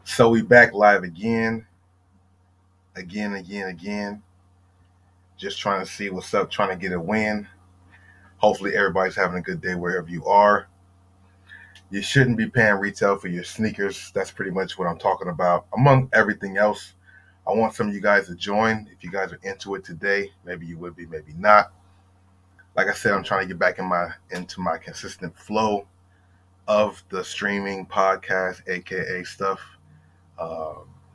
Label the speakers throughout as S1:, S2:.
S1: So we back live again. Just trying to see what's up, trying to get a win. Hopefully everybody's having a good day wherever you are. You shouldn't be paying retail for your sneakers. That's pretty much what I'm talking about. Among everything else, I want some of you guys to join. If you guys are into it today, maybe you would be, maybe not. Like I said, I'm trying to get back into my consistent flow of the streaming podcast, aka stuff.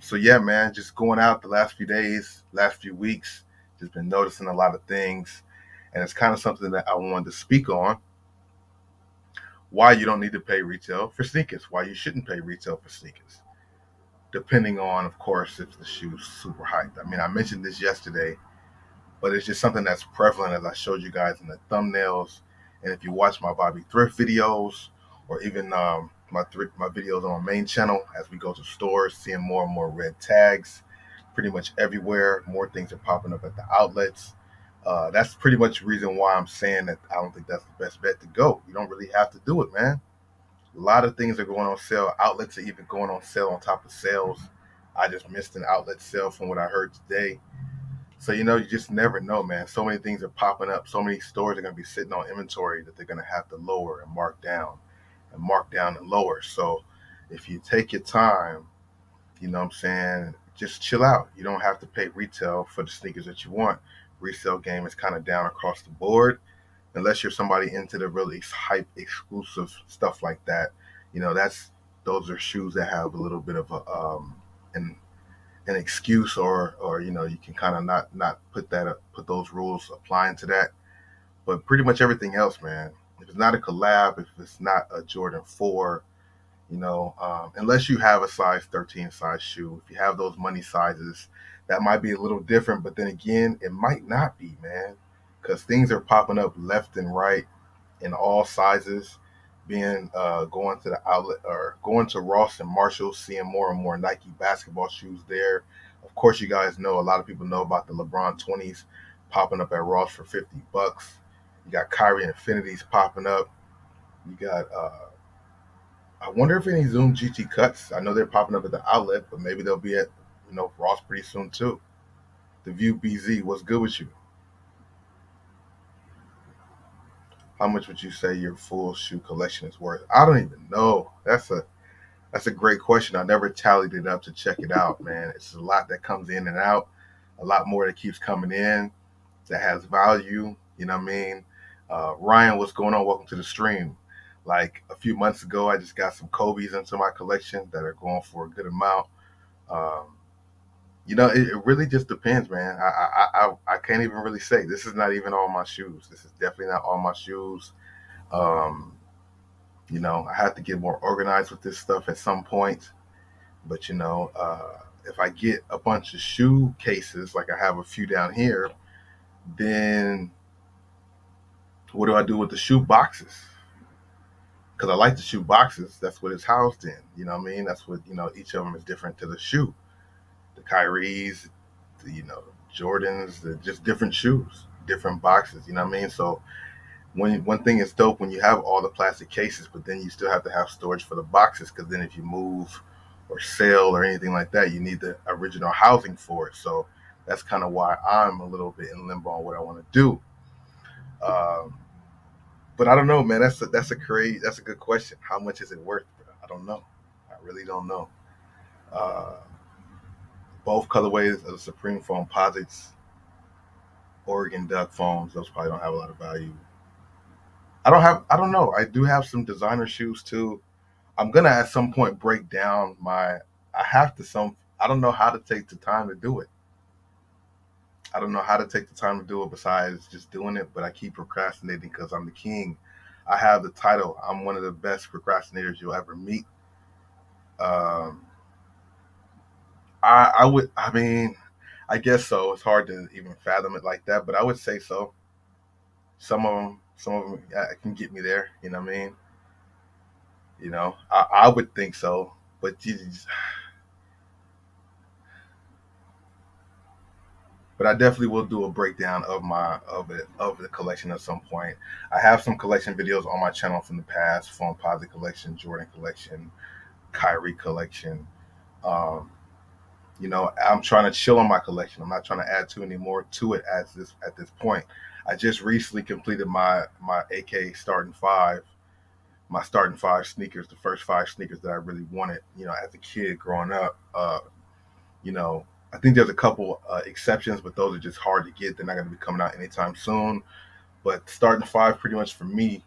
S1: So yeah, man, just going out the last few days, last few weeks, just been noticing a lot of things, and it's kind of something that I wanted to speak on. Why you don't need to pay retail for sneakers? Why you shouldn't pay retail for sneakers? Depending on, of course, if the shoe's super hyped. I mean, I mentioned this yesterday, but it's just something that's prevalent as I showed you guys in the thumbnails. And if you watch my Bobby Thrift videos, or even my videos on my main channel, as we go to stores, seeing more and more red tags, pretty much everywhere. More things are popping up at the outlets. That's pretty much the reason why I'm saying that I don't think that's the best bet to go. You don't really have to do it, man. A lot of things are going on sale. Outlets are even going on sale on top of sales. I just missed an outlet sale from what I heard today. So you just never know, man. So many things are popping up. So many stores are going to be sitting on inventory that they're going to have to lower and mark down and lower. So if you take your time, you know what I'm saying, just chill out. You don't have to pay retail for the sneakers that you want. Resale game is kind of down across the board, unless you're somebody into the really hype exclusive stuff like that. Those are shoes that have a little bit of an an excuse, or you can kind of not put those rules applying to that. But pretty much everything else, man, if it's not a collab, if it's not a Jordan 4, unless you have a size 13 size shoe, if you have those money sizes, that might be a little different. But then again, it might not be, man, because things are popping up left and right in all sizes. Being going to the outlet or going to Ross and Marshalls, seeing more and more Nike basketball shoes there. Of course, you guys know, a lot of people know about the LeBron 20s popping up at Ross for $50. You got Kyrie Infinities popping up. You got I wonder if any Zoom GT cuts. I know they're popping up at the outlet, but maybe they'll be at Ross pretty soon too. The View BZ, what's good with you? How much would you say your full shoe collection is worth? I don't even know. That's a great question. I never tallied it up to check it out, man. It's a lot that comes in and out, a lot more that keeps coming in that has value. You know what I mean? Ryan, what's going on? Welcome to the stream. Like a few months ago, I just got some Kobe's into my collection that are going for a good amount. Um, it really just depends, man. I can't even really say. This is not even all my shoes. This is definitely not all my shoes. Um, I have to get more organized with this stuff at some point. But if I get a bunch of shoe cases, like I have a few down here, then what do I do with the shoe boxes? Because I like the shoe boxes. That's what it's housed in. You know what I mean? That's what each of them is different to the shoe. The Kyries, the Jordans, the just different shoes, different boxes. You know what I mean? So when one thing is dope when you have all the plastic cases, but then you still have to have storage for the boxes, because then if you move or sell or anything like that, you need the original housing for it. So that's kind of why I'm a little bit in limbo on what I want to do. Um, but I don't know, man. That's a good question. How much is it worth? I don't know. I really don't know. Uh, Both colorways of the Supreme Foam Posits, Oregon Duck foams. Those probably don't have a lot of value. I don't know. I do have some designer shoes too. I'm gonna at some point break down my. I have to some. I don't know how to take the time to do it. I don't know how to take the time to do it besides just doing it, but I keep procrastinating because I'm the king. I have the title. I'm one of the best procrastinators you'll ever meet. Um, I would. I mean, I guess so. It's hard to even fathom it like that, but I would say so. Some of them can get me there. You know what I mean? I would think so, but I definitely will do a breakdown of the collection at some point. I have some collection videos on my channel from the past: Phone Posit collection, Jordan collection, Kyrie collection. Um, I'm trying to chill on my collection. I'm not trying to add too any more to it at this point. I just recently completed my AK starting five, my starting five sneakers, the first five sneakers that I really wanted. As a kid growing up. You know, I think there's a couple exceptions, but those are just hard to get. They're not going to be coming out anytime soon. But starting five, pretty much for me,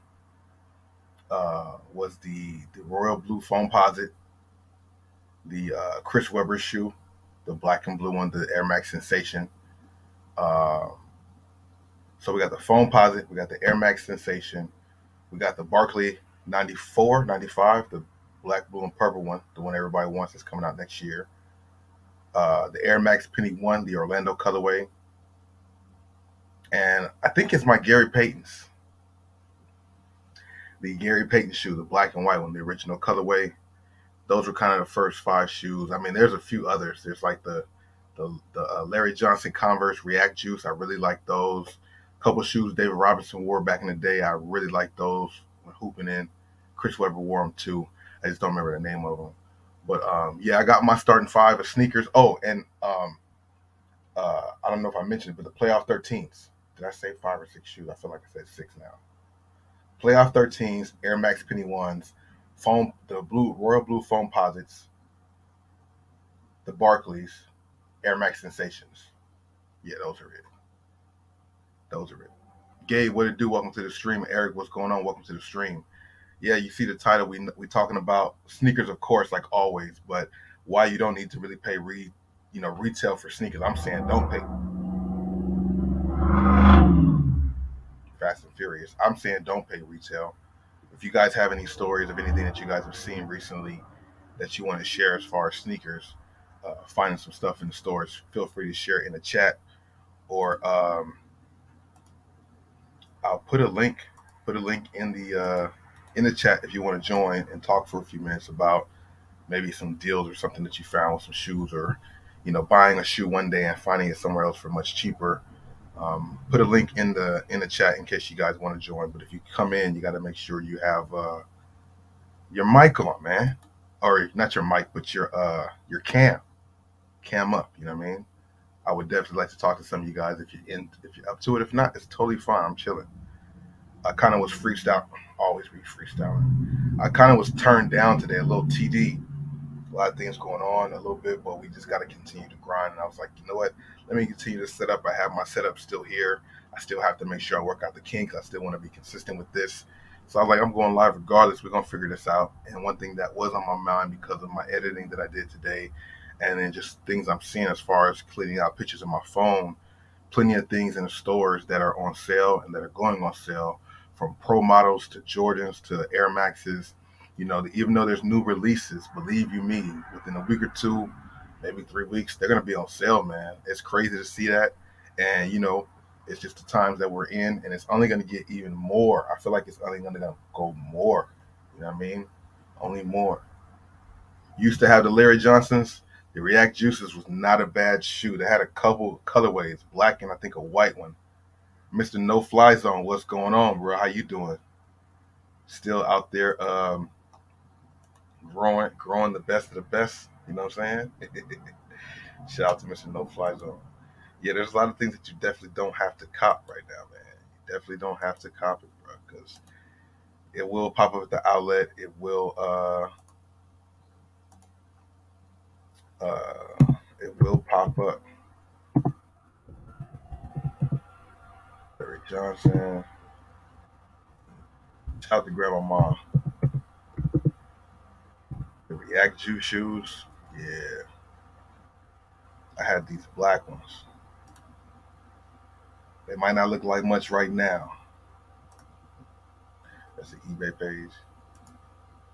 S1: was the royal blue foam posit, the Chris Webber shoe, the black and blue one, the Air Max Sensation. Uh, so we got the foam posit, we got the Air Max Sensation, we got the Barkley 94, 95, the black, blue, and purple one, the one everybody wants that's coming out next year. The Air Max Penny One, the Orlando colorway, and I think it's my Gary Payton's, the Gary Payton shoe, the black and white one, the original colorway. Those were kind of the first five shoes. I mean, there's a few others. There's like the Larry Johnson Converse React Juice. I really like those. A couple of shoes David Robinson wore back in the day. I really like those when hooping in. Chris Webber wore them too. I just don't remember the name of them. But yeah, I got my starting five of sneakers. Oh, and I don't know if I mentioned it, but the Playoff 13s. Did I say five or six shoes? I feel like I said six now. Playoff 13s, Air Max Penny Ones, foam, the blue royal blue foam posits, the Barclays, Air Max Sensations. Yeah, those are it. Those are it. Gabe, what it do? Welcome to the stream. Eric, what's going on? Welcome to the stream. Yeah, you see the title. We talking about sneakers, of course, like always, but why you don't need to really pay retail for sneakers. I'm saying don't pay. Fast and Furious. I'm saying don't pay retail. If you guys have any stories of anything that you guys have seen recently that you want to share as far as sneakers, finding some stuff in the stores, feel free to share it in the chat, or I'll put a link in the chat if you want to join and talk for a few minutes about maybe some deals or something that you found with some shoes, or buying a shoe one day and finding it somewhere else for much cheaper. Put a link in the chat in case you guys want to join. But if you come in, you got to make sure you have your mic on, man, or not your mic, but your cam up. You know what I mean? I would definitely like to talk to some of you guys if you're up to it. If not, it's totally fine. I'm chilling. I kind of was freestyle, always be freestyling. I kind of was turned down today, a little TD, a lot of things going on a little bit, but we just got to continue to grind. And I was like, you know what? Let me continue to set up. I have my setup still here. I still have to make sure I work out the kinks. I still want to be consistent with this. So I was like, I'm going live regardless. We're going to figure this out. And one thing that was on my mind because of my editing that I did today, and then just things I'm seeing as far as cleaning out pictures on my phone, plenty of things in the stores that are on sale and that are going on sale, from pro models to Jordans to Air Maxes. Even though there's new releases, believe you me, within a week or two, maybe 3 weeks, they're gonna be on sale, man. It's crazy to see that, and it's just the times that we're in, and it's only gonna get even more. I feel like it's only gonna go more. You know what I mean? Only more. Used to have the Larry Johnsons. The React Juices was not a bad shoe. They had a couple colorways, black and I think a white one. Mr. No Fly Zone, what's going on, bro? How you doing? Still out there, growing the best of the best. You know what I'm saying? Shout out to Mr. No Fly Zone. Yeah, there's a lot of things that you definitely don't have to cop right now, man. You definitely don't have to cop it, bro, because it will pop up at the outlet. It will pop up. Larry Johnson. Shout out to Grandma Mom. The React Juice shoes. Yeah, I had these black ones. They might not look like much right now. That's the eBay page.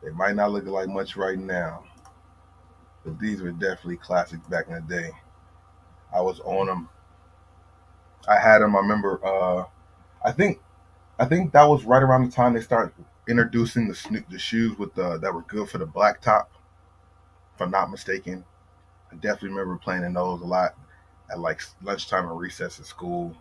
S1: They might not look like much right now, but these were definitely classic back in the day. I was on them. I had them. I remember. I think. I think that was right around the time they started introducing the shoes with the that were good for the black top. If I'm not mistaken, I definitely remember playing in those a lot at like lunchtime and recess at school.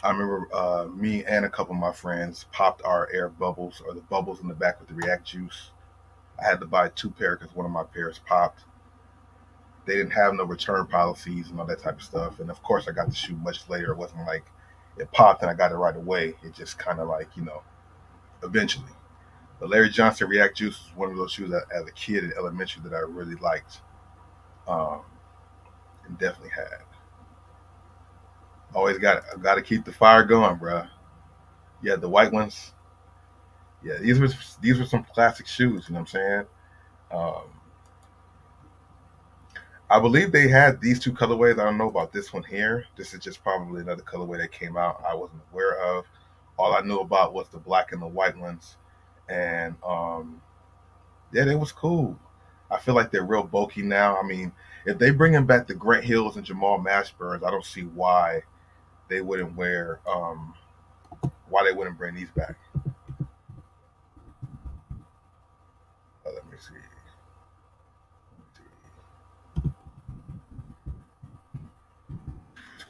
S1: I remember me and a couple of my friends popped our air bubbles, or the bubbles in the back with the React Juice. I had to buy two pair because one of my pairs popped. They didn't have no return policies and all that type of stuff. And of course, I got the shoe much later. It wasn't like it popped and I got it right away. It just kind of like, eventually. The Larry Johnson React Juice was one of those shoes that, as a kid in elementary, that I really liked, um, and definitely had. Always got to keep the fire going, bro. Yeah, the white ones. Yeah, these were some classic shoes. You know what I'm saying? Um, I believe they had these two colorways. I don't know about this one here. This is just probably another colorway that came out I wasn't aware of. All I knew about was the black and the white ones, and yeah, they was cool. I feel like they're real bulky now. I mean, if they bringing back the Grant Hills and Jamal Mashburns, I don't see they wouldn't wear why they wouldn't bring these back. Let me see.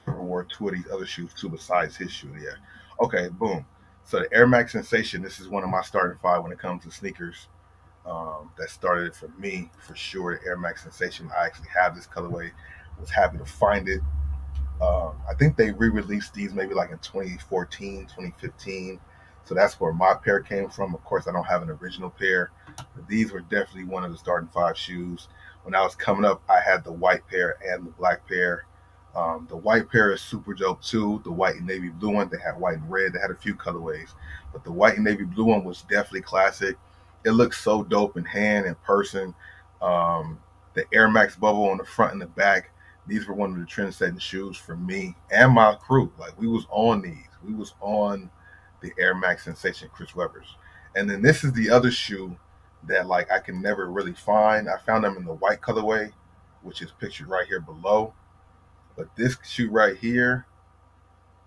S1: Wore two of these other shoes too besides his shoe. Yeah. Okay. Boom. So the Air Max Sensation. This is one of my starting five when it comes to sneakers. That started it for me for sure. The Air Max Sensation. I actually have this colorway. Was happy to find it. I think they re-released these maybe like in 2014, 2015. So that's where my pair came from. Of course, I don't have an original pair, but these were definitely one of the starting five shoes. When I was coming up, I had the white pair and the black pair. The white pair is super dope too. The white and navy blue one, they had white and red. They had a few colorways, but the white and navy blue one was definitely classic. It looks so dope in hand and person. Um, the Air Max bubble on the front and the back, these were one of the trend setting shoes for me and my crew. Like we was on these. We was on the Air Max Sensation Chris Webber's. And then this is the other shoe that like I can never really find. I found them in the white colorway, which is pictured right here below. But this shoe right here,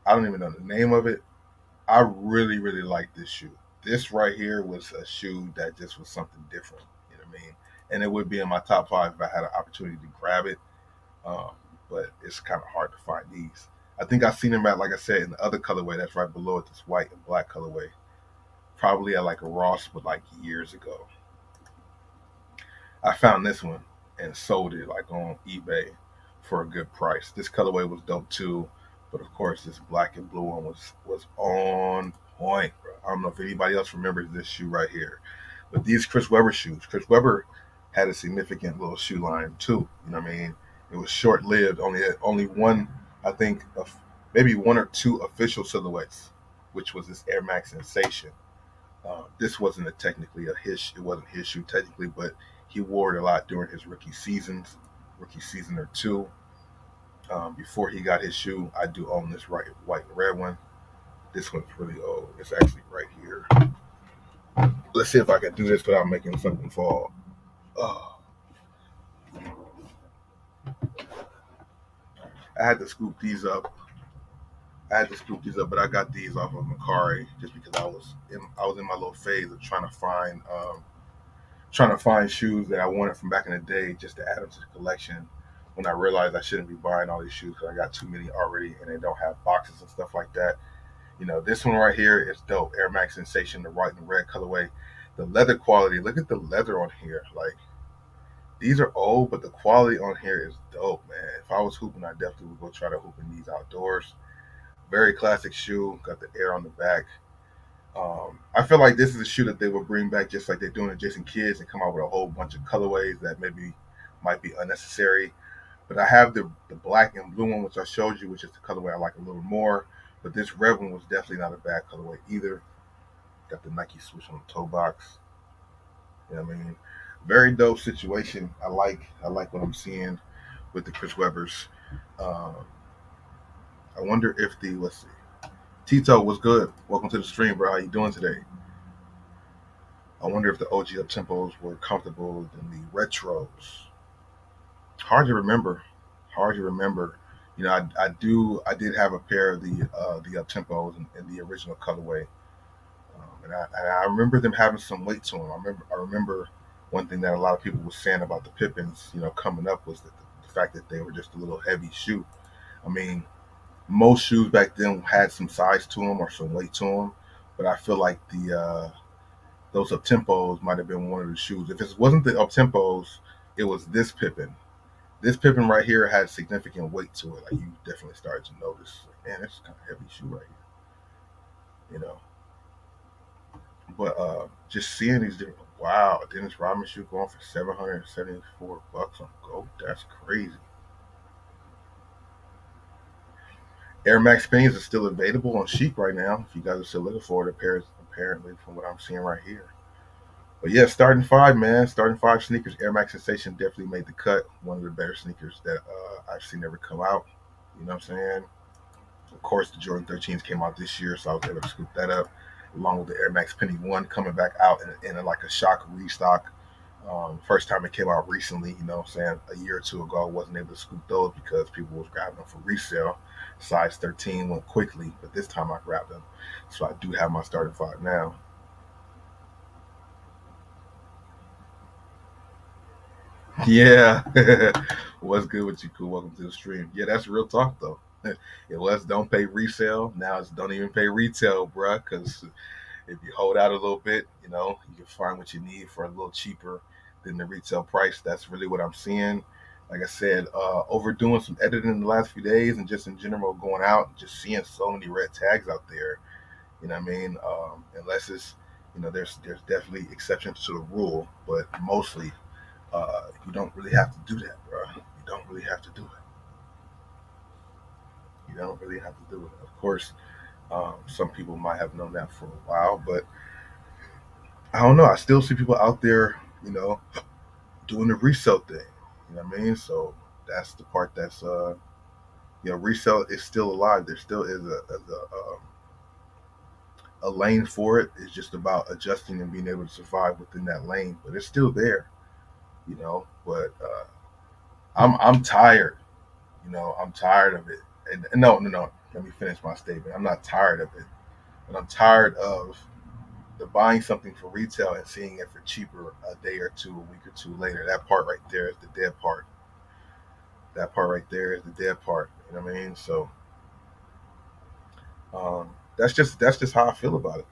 S1: I don't even know the name of it. I really, really like this shoe. This right here was a shoe that just was something different. You know what I mean? And it would be in my top five if I had an opportunity to grab it. Um, but it's kind of hard to find these. I think I've seen them at, like I said, in the other colorway that's right below it, this white and black colorway. Probably at like a Ross, but like years ago. I found this one and sold it like on eBay for a good price. This colorway was dope too, but of course this black and blue one was on point, bro. I don't know if anybody else remembers this shoe right here, but these Chris Webber shoes. Chris Webber had a significant little shoe line too. You know what I mean? It was short lived. Only one, I think, of maybe one or two official silhouettes, which was this Air Max Sensation. This wasn't technically a his. It wasn't his shoe technically, but he wore it a lot during his rookie season or two. Before he got his shoe, I do own this white and red one. This one's really old. It's actually right here. Let's see if I can do this without making something fall. Oh, I had to scoop these up. But I got these off of Macari just because I was in my little phase of trying to find shoes that I wanted from back in the day just to add them to the collection. When I realized I shouldn't be buying all these shoes because I got too many already and they don't have boxes and stuff like that. This one right here is dope. Air Max Sensation, the white and red colorway. The leather quality, look at the leather on here. Like, these are old, but the quality on here is dope, man. If I was hooping, I definitely would go try to hoop in these outdoors. Very classic shoe. Got the air on the back. I feel like this is a shoe that they will bring back just like they're doing to Jason Kids and come out with a whole bunch of colorways that maybe might be unnecessary. But I have the black and blue one, which I showed you, which is the colorway I like a little more. But this red one was definitely not a bad colorway either. Got the Nike swoosh on the toe box. You know what I mean? Very dope situation. I like what I'm seeing with the Chris Webbers. Um, I wonder if the let's see. Tito was good. Welcome to the stream, bro. How you doing today? I wonder if the OG up tempos were comfortable than the retros. Hard to remember. Hard to remember. I did have a pair of the up tempos in the original colorway, and I remember them having some weight to them. I remember one thing that a lot of people were saying about the Pippins, coming up was that the fact that they were just a little heavy shoe. I mean, most shoes back then had some size to them or some weight to them, but I feel like those up tempos might have been one of the shoes. If it wasn't the up tempos, it was this Pippin. This Pippin right here had significant weight to it. Like you definitely started to notice. Like, man, it's kind of heavy shoe right here, you know. But just seeing these different, wow, Dennis Rodman shoe going for $774 on Goat. That's crazy. Air Max Pennies are still available on Chic right now. If you guys are still looking for it, apparently from what I'm seeing right here. But yeah, starting five, man. Starting five sneakers. Air Max Sensation definitely made the cut. One of the better sneakers that I've seen ever come out. You know what I'm saying? Of course, the Jordan 13s came out this year, so I was able to scoop that up, along with the Air Max Penny 1 coming back out in like a shock restock. First time it came out recently, you know what I'm saying? A year or two ago, I wasn't able to scoop those because people was grabbing them for resale. Size 13 went quickly, but this time I grabbed them. So I do have my starting five now. Yeah. What's good with you, cool? Welcome to the stream. Yeah, that's real talk, though. It was don't pay resale. Now it's don't even pay retail, bruh, because if you hold out a little bit, you know, you can find what you need for a little cheaper than the retail price. That's really what I'm seeing. Like I said, overdoing some editing the last few days and just in general going out and just seeing so many red tags out there. You know what I mean? Unless it's, you know, there's definitely exceptions to the rule, but mostly you don't really have to do that, bro. You don't really have to do it. You don't really have to do it. Of course, some people might have known that for a while, but I don't know. I still see people out there, you know, doing the resale thing. You know what I mean? So that's the part that's you know, resale is still alive. There still is a lane for it. It's just about adjusting and being able to survive within that lane. But it's still there, you know. But I'm tired. You know, I'm tired of it. And no. Let me finish my statement. I'm not tired of it, but I'm tired of the buying something for retail and seeing it for cheaper a day or two, a week or two later. That part right there is the dead part. That part right there is the dead part. You know what I mean? So that's just how I feel about it.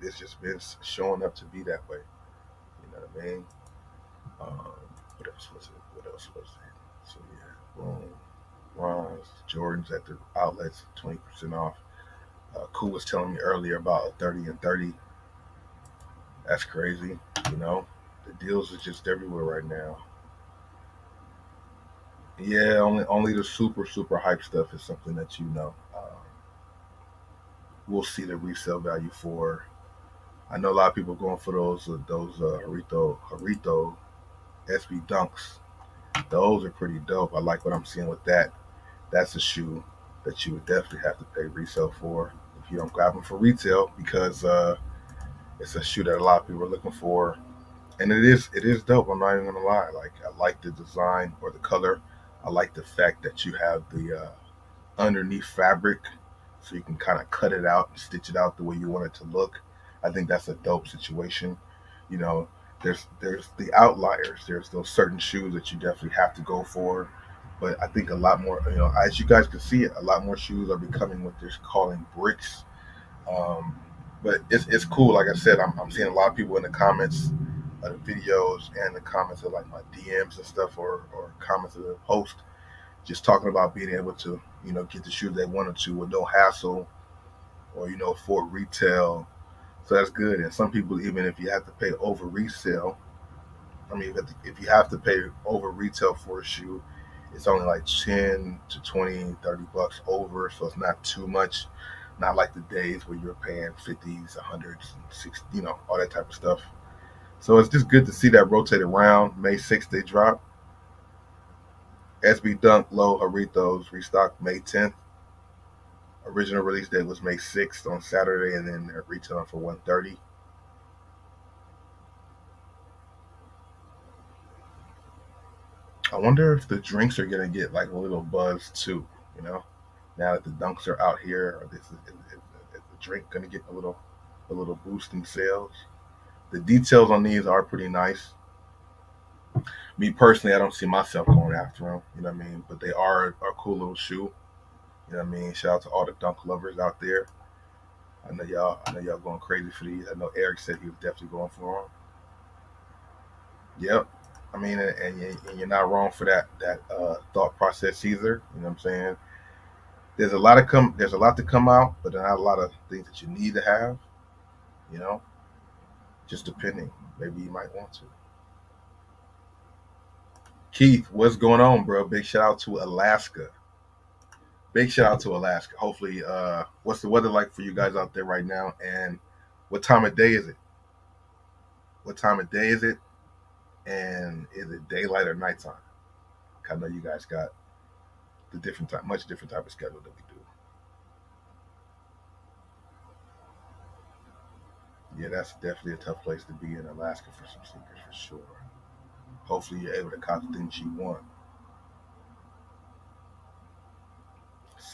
S1: It's just been showing up to be that way. You know what I mean? Um, what else was it? What else was it? So yeah, boom, Ron's Jordans at the outlets, 20% off. Cool was telling me earlier about a 30 and 30. That's crazy. You know, the deals are just everywhere right now. Yeah, only the super hype stuff is something that you know we'll see the resale value for. I know a lot of people going for those Harito SB Dunks. Those are pretty dope. I like what I'm seeing with that. That's a shoe that you would definitely have to pay resale for if you don't grab them for retail because it's a shoe that a lot of people are looking for, and it is dope. I'm not even gonna lie. Like I like the design or the color. I like the fact that you have the underneath fabric so you can kind of cut it out and stitch it out the way you want it to look. I think that's a dope situation. You know, there's the outliers. There's those certain shoes that you definitely have to go for. But I think a lot more, you know, as you guys can see, a lot more shoes are becoming what they're calling bricks. Um, but it's cool. Like I said, I'm seeing a lot of people in the comments of the videos and the comments of like my DMs and stuff or comments of the post just talking about being able to, you know, get the shoes they wanted to with no hassle or, you know, for retail. So that's good. And some people, even if you have to pay over resale, I mean, if you have to pay over retail for a shoe, it's only like 10 to 20, $30 over. So it's not too much. Not like the days where you're paying 50s, 100s, and 60, you know, all that type of stuff. So it's just good to see that rotate around. May 6th, they drop. SB Dunk Low Haritos restocked May 10th. Original release date was May 6th on Saturday, and then they're retailing for 130. I wonder if the drinks are gonna get like a little buzz too. You know, now that the dunks are out here, or is the drink gonna get a little boost in sales? The details on these are pretty nice. Me personally, I don't see myself going after them. You know what I mean? But they are a cool little shoe. You know what I mean? Shout out to all the dunk lovers out there. I know y'all going crazy for these. I know Eric said he was definitely going for them. Yep. I mean, and you're not wrong for that thought process either. You know what I'm saying? There's a lot to come out, but there are not a lot of things that you need to have. You know, just depending. Maybe you might want to. Keith, what's going on, bro? Big shout out to Alaska. Big shout out to Alaska. Hopefully, what's the weather like for you guys out there right now? And what time of day is it? What time of day is it? And is it daylight or nighttime? I know you guys got the different type, much different type of schedule than we do. Yeah, that's definitely a tough place to be in Alaska for some seekers for sure. Hopefully, you're able to catch the things you want.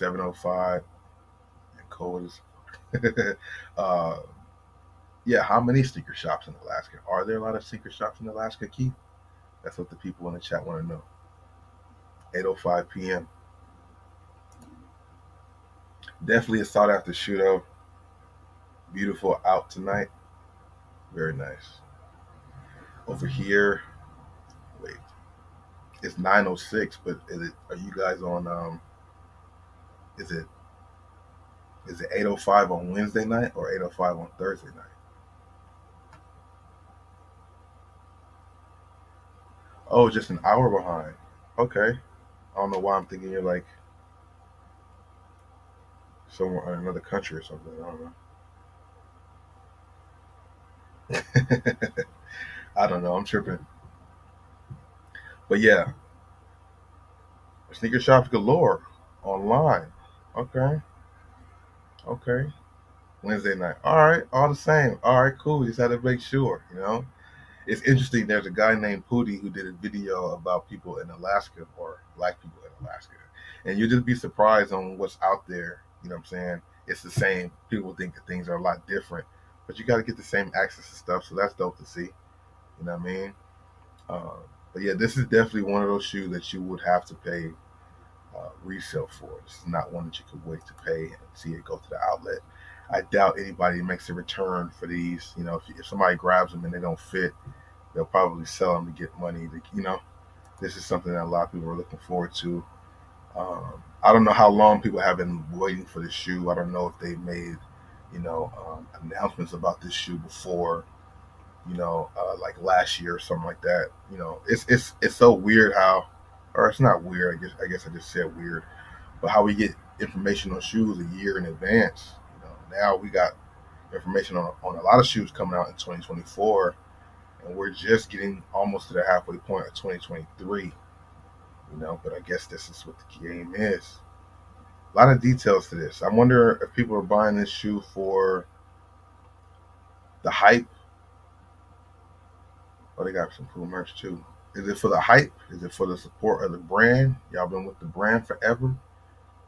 S1: 7:05 and cold as. uh, yeah, how many sneaker shops in Alaska? Are there a lot of sneaker shops in Alaska, Keith? That's what the people in the chat want to know. 8:05 p.m. Definitely a sought after shoe though. Beautiful out tonight. Very nice. Over here, wait, it's 9:06, but are you guys on? Is it 8:05 on Wednesday night or 8:05 on Thursday night? Oh, just an hour behind. Okay. I don't know why I'm thinking you're like somewhere in another country or something. I don't know. I don't know. I'm tripping. But yeah, sneaker shops galore online. Okay. Okay. Wednesday night. All right. All the same. All right. Cool. Just had to make sure. It's interesting. There's a guy named Pooty who did a video about people in Alaska or black people in Alaska, and you'll just be surprised on what's out there. You know what I'm saying? It's the same. People think that things are a lot different, but you got to get the same access to stuff. So that's dope to see. You know what I mean? Uh, but yeah, this is definitely one of those shoes that you would have to pay resale for. This is not one that you could wait to pay and see it go to the outlet. I doubt anybody makes a return for these. If somebody grabs them and they don't fit, they'll probably sell them to get money. This is something that a lot of people are looking forward to. I don't know how long people have been waiting for this shoe. I don't know if they made, announcements about this shoe before, like last year or something like that. It's so weird how, or it's not weird. I guess I just said weird, but how we get information on shoes a year in advance. Now we got information on a lot of shoes coming out in 2024, and we're just getting almost to the halfway point of 2023. But I guess this is what the game is. A lot of details to this. I wonder if people are buying this shoe for the hype. Oh, they got some cool merch too. Is it for the hype? Is it for the support of the brand? Y'all been with the brand forever.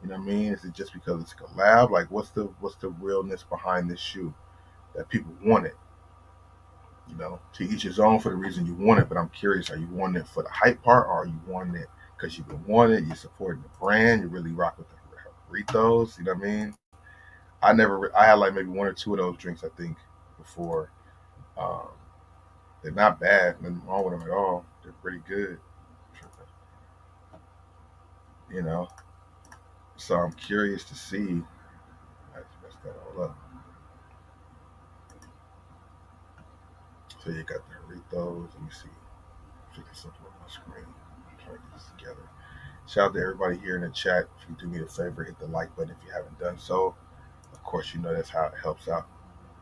S1: You know what I mean? Is it just because it's a collab? Like, what's the realness behind this shoe that people want it? To each his own for the reason you want it. But I'm curious: are you wanting it for the hype part, or are you wanting it because you've been wanting it? You're supporting the brand. You really rock with the Ritos. You know what I mean? I had like maybe one or two of those drinks I think before. Um, they're not bad. Nothing wrong with them at all. They're pretty good. You know. So I'm curious to see. I just messed that all up. So you got the Ritos. Let me see. Figure something on my screen. I'm trying to get this together. Shout out to everybody here in the chat. If you do me a favor, hit the like button if you haven't done so. Of course, that's how it helps out.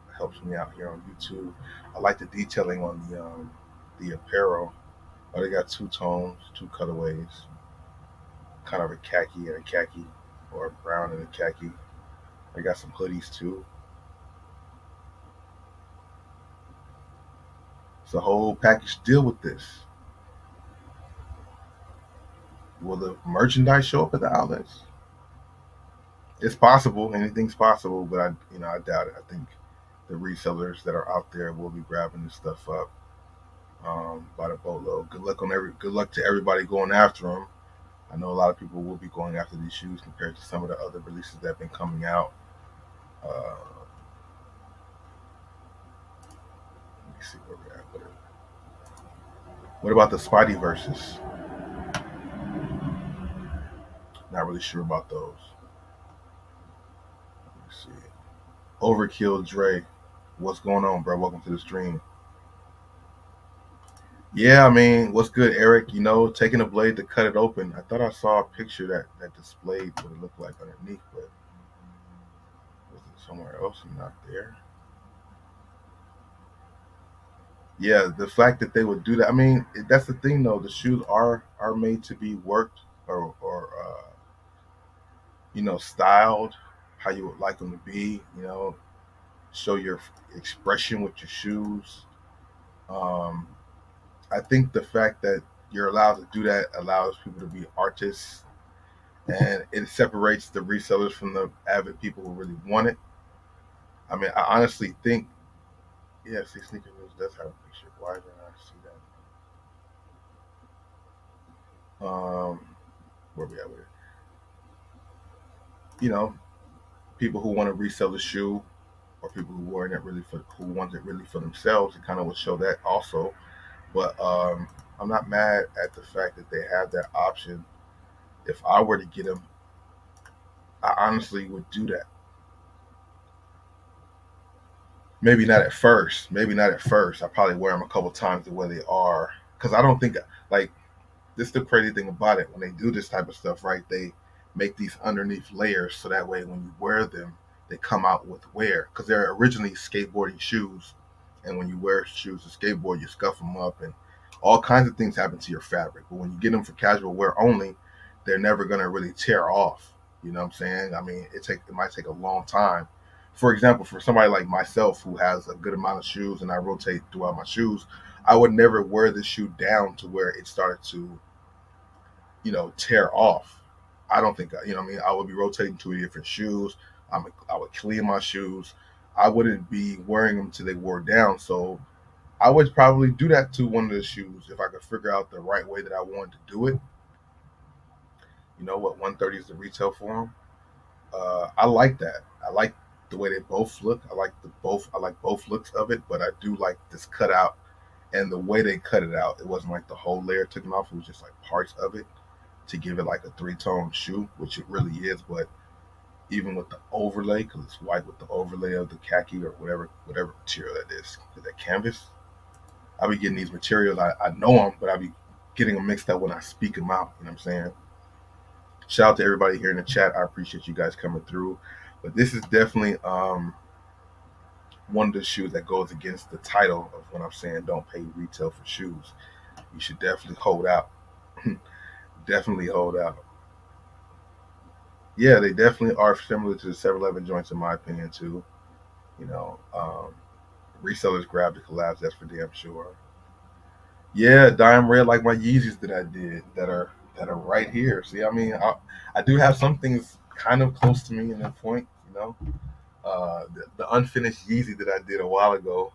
S1: It helps me out here on YouTube. I like the detailing on the apparel. Oh, they got two tones, two colorways, kind of a khaki and a khaki, or a brown and a khaki. They got some hoodies too. It's a whole package deal with this. Will the merchandise show up at the outlets? It's possible. Anything's possible, but I doubt it. I think the resellers that are out there will be grabbing this stuff up by the boatload. Good luck to everybody going after them. I know a lot of people will be going after these shoes compared to some of the other releases that have been coming out. Uh, see where we're at with it. What about the Spidey verses? Not really sure about those. Let's see. Overkill Dre. What's going on, bro? Welcome to the stream. Yeah, I mean, what's good, Eric? Taking a blade to cut it open. I thought I saw a picture that displayed what it looked like underneath, but was it somewhere else and not there? Yeah, the fact that they would do that. I mean, that's the thing, though. The shoes are made to be worked or styled how you would like them to be. Show your expression with your shoes. Um, I think the fact that you're allowed to do that allows people to be artists, and it separates the resellers from the avid people who really want it. I mean, I honestly think, yeah, see, Sneaker News does have a picture. Why did I see that? Where we at with it? You know, People who want to resell the shoe, or people who want it really for themselves. It kind of would show that also. But I'm not mad at the fact that they have that option. If I were to get them, I honestly would do that. Maybe not at first. Maybe not at first. I probably wear them a couple times the way they are, because I don't think like this is the crazy thing about it. When they do this type of stuff, right? They make these underneath layers so that way when you wear them, they come out with wear, because they're originally skateboarding shoes, and when you wear shoes to skateboard, you scuff them up, and all kinds of things happen to your fabric. But when you get them for casual wear only, they're never gonna really tear off. You know what I'm saying? I mean, it might take a long time. For example, for somebody like myself who has a good amount of shoes and I rotate throughout my shoes, I would never wear the shoe down to where it started to tear off. I don't think, I mean, I would be rotating two different shoes. I would clean my shoes. I wouldn't be wearing them till they wore down. So I would probably do that to one of the shoes if I could figure out the right way that I wanted to do it. You know what? 130 is the retail for them. I like that. I like the way they both look. I like both looks of it, but I do like this cutout and the way they cut it out. It wasn't like the whole layer taken off. It was just like parts of it to give it like a three-tone shoe, which it really is. But even with the overlay, because it's white with the overlay of the khaki or whatever material that is that canvas. I be getting these materials. I know them, but I be getting them mixed up when I speak them out. You know what I'm saying? Shout out to everybody here in the chat. I appreciate you guys coming through. But this is definitely one of the shoes that goes against the title of when I'm saying don't pay retail for shoes. You should definitely hold out. Definitely hold out. Yeah, they definitely are similar to the 7-Eleven joints in my opinion too. You know, resellers grab the collabs. That's for damn sure. Yeah, dime red like my Yeezys that I did that are right here. See, I mean, I do have some things kind of close to me in that point. The unfinished Yeezy that I did a while ago,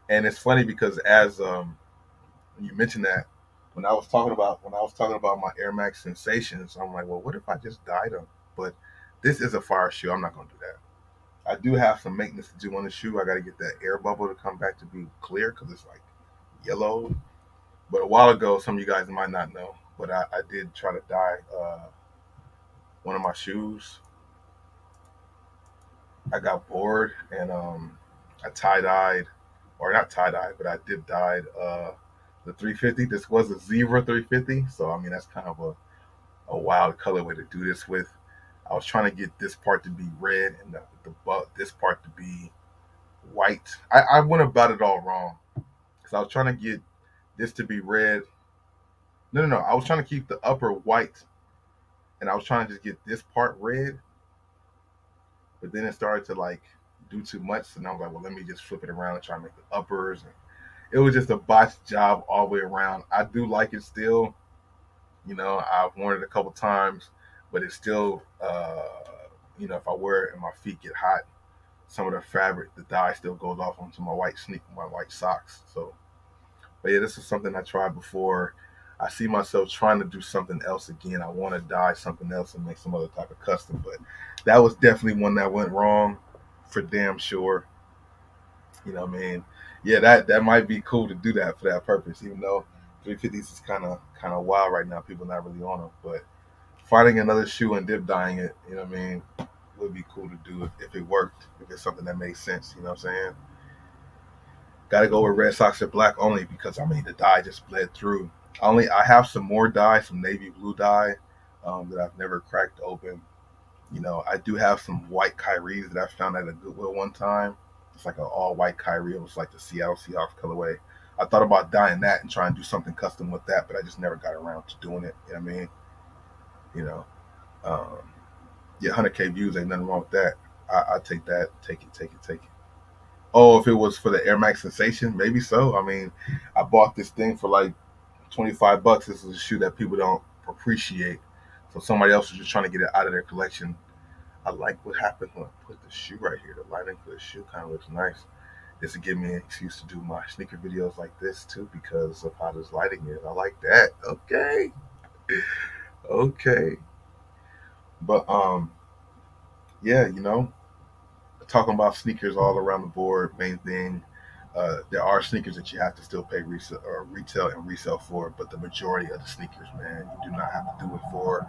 S1: and it's funny because as you mentioned that when I was talking about my Air Max Sensations, I'm like, well, what if I just dyed them? But this is a fire shoe. I'm not gonna do that. I do have some maintenance to do on the shoe. I got to get that air bubble to come back to be clear because it's like yellow. But a while ago, some of you guys might not know, but I did try to dye one of my shoes. I got bored and I tie dyed, or not tie dyed, but I dip dyed the 350. This was a zebra 350, so I mean that's kind of a wild colorway to do this with. I was trying to get this part to be red and this part to be white. I went about it all wrong because I was trying to get this to be red. No, no, no. I was trying to keep the upper white, and I was trying to just get this part red. But then it started to like do too much, and I was like, well, let me just flip it around and try to make the uppers. And it was just a botched job all the way around. I do like it still. I've worn it a couple times, but it's still, if I wear it and my feet get hot, some of the fabric, the dye still goes off onto my white socks. So, but yeah, this is something I tried before. I see myself trying to do something else again. I want to dye something else and make some other type of custom, but that was definitely one that went wrong for damn sure. You know what I mean? Yeah, that might be cool to do that for that purpose. Even though 350s is kind of wild right now, people not really on them. But finding another shoe and dip dyeing it, you know what I mean, would be cool to do if it worked. If it's something that makes sense, you know what I'm saying. Got to go with Red Sox or black only because I mean the dye just bled through. I have some more dye, some navy blue dye that I've never cracked open. You know, I do have some white Kyries that I found at a Goodwill one time. It's like an all white Kyrie. It was like the Seattle Seahawks colorway. I thought about dyeing that and trying to do something custom with that, but I just never got around to doing it. You know what I mean? You know, um, yeah, 100K views ain't nothing wrong with that. I take that. Take it. Oh, if it was for the Air Max Sensation, maybe so. I mean, I bought this thing for like $25. This is a shoe that people don't appreciate. So somebody else was just trying to get it out of their collection. I like what happened when I put the shoe right here. The lighting for the shoe kind of looks nice. This will give me an excuse to do my sneaker videos like this too because of how this lighting is. I like that. Okay. Okay. But yeah, you know, talking about sneakers all around the board, main thing. There are sneakers that you have to still pay retail and resell for, but the majority of the sneakers, man, you do not have to do it for.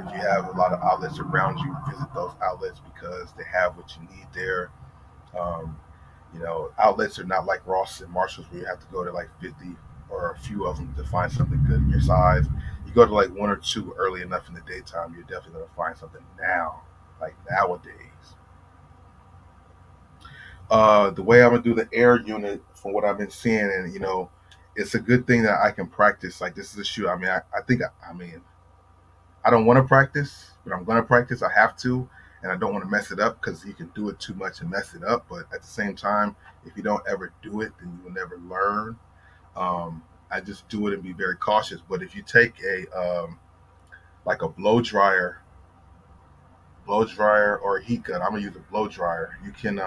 S1: If you have a lot of outlets around you, visit those outlets because they have what you need there. Um, you know, outlets are not like Ross and Marshalls where you have to go to like 50 or a few of them to find something good in your size. You go to like one or two early enough in the daytime, you're definitely going to find something now, like nowadays. The way I'm gonna do the air unit, from what I've been seeing, and you know, it's a good thing that I can practice. Like this is a shoe. I mean, I think I mean I don't want to practice, but I'm gonna practice. I have to, and I don't want to mess it up because you can do it too much and mess it up. But at the same time, if you don't ever do it, then you will never learn. I just do it and be very cautious. But if you take a like a blow dryer or a heat gun, I'm gonna use a blow dryer. You can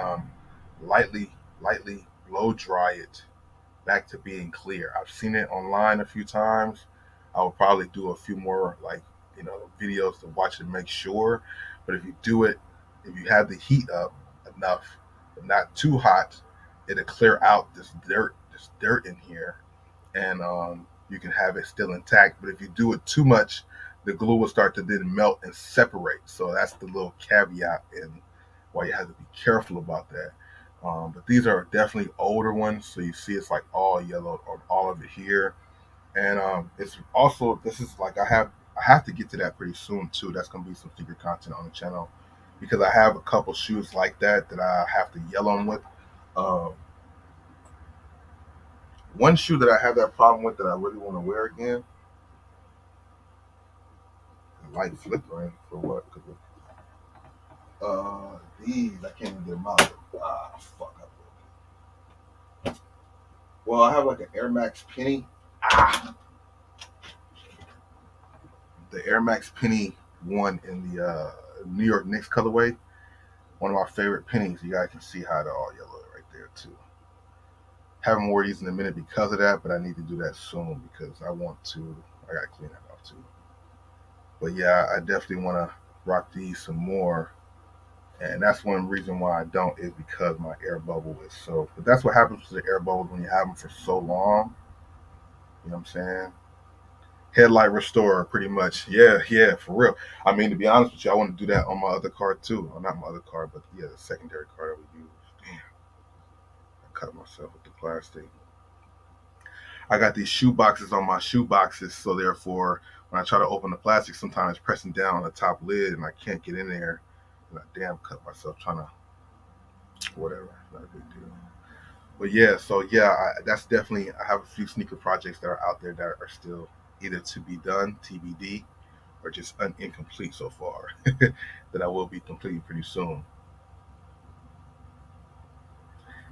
S1: lightly lightly blow dry it back to being clear. I've seen it online a few times. I will probably do a few more like videos to watch and make sure. But if you do it, if you have the heat up enough, but not too hot, it'll clear out this dirt in here, and you can have it still intact. But if you do it too much, the glue will start to then melt and separate. So that's the little caveat and why you have to be careful about that. But these are definitely older ones, so you see it's like all yellow on all of it here, and it's also this is like I have to get to that pretty soon too. That's gonna be some secret content on the channel because I have a couple shoes like that I have to yell on with. Um, One shoe that I have that problem with that I really want to wear again, light flickering for what? These I can't even get them out. Ah, fuck. Well, I have like an Air Max Penny. Ah, the Air Max Penny one in the New York Knicks colorway. One of my favorite pennies. You guys can see how they're all yellow right there too. Haven't worn these in a minute because of that, but I need to do that soon because I want to. I gotta clean that off too. But yeah, I definitely want to rock these some more. And that's one reason why I don't is because my air bubble is so. But that's what happens to the air bubbles when you have them for so long. You know what I'm saying? Headlight restorer, pretty much. Yeah, yeah, for real. I mean, to be honest with you, I want to do that on my other card too. Or not my other card, but yeah, the secondary card I would use. Damn, I cut myself with the plastic. I got these shoe boxes on my shoe boxes, so therefore, when I try to open the plastic, sometimes pressing down on the top lid and I can't get in there. And I damn cut myself trying to whatever. Not a big deal. But yeah, so yeah, that's definitely. I have a few sneaker projects that are out there that are still either to be done, TBD, or just incomplete so far. That I will be completing pretty soon.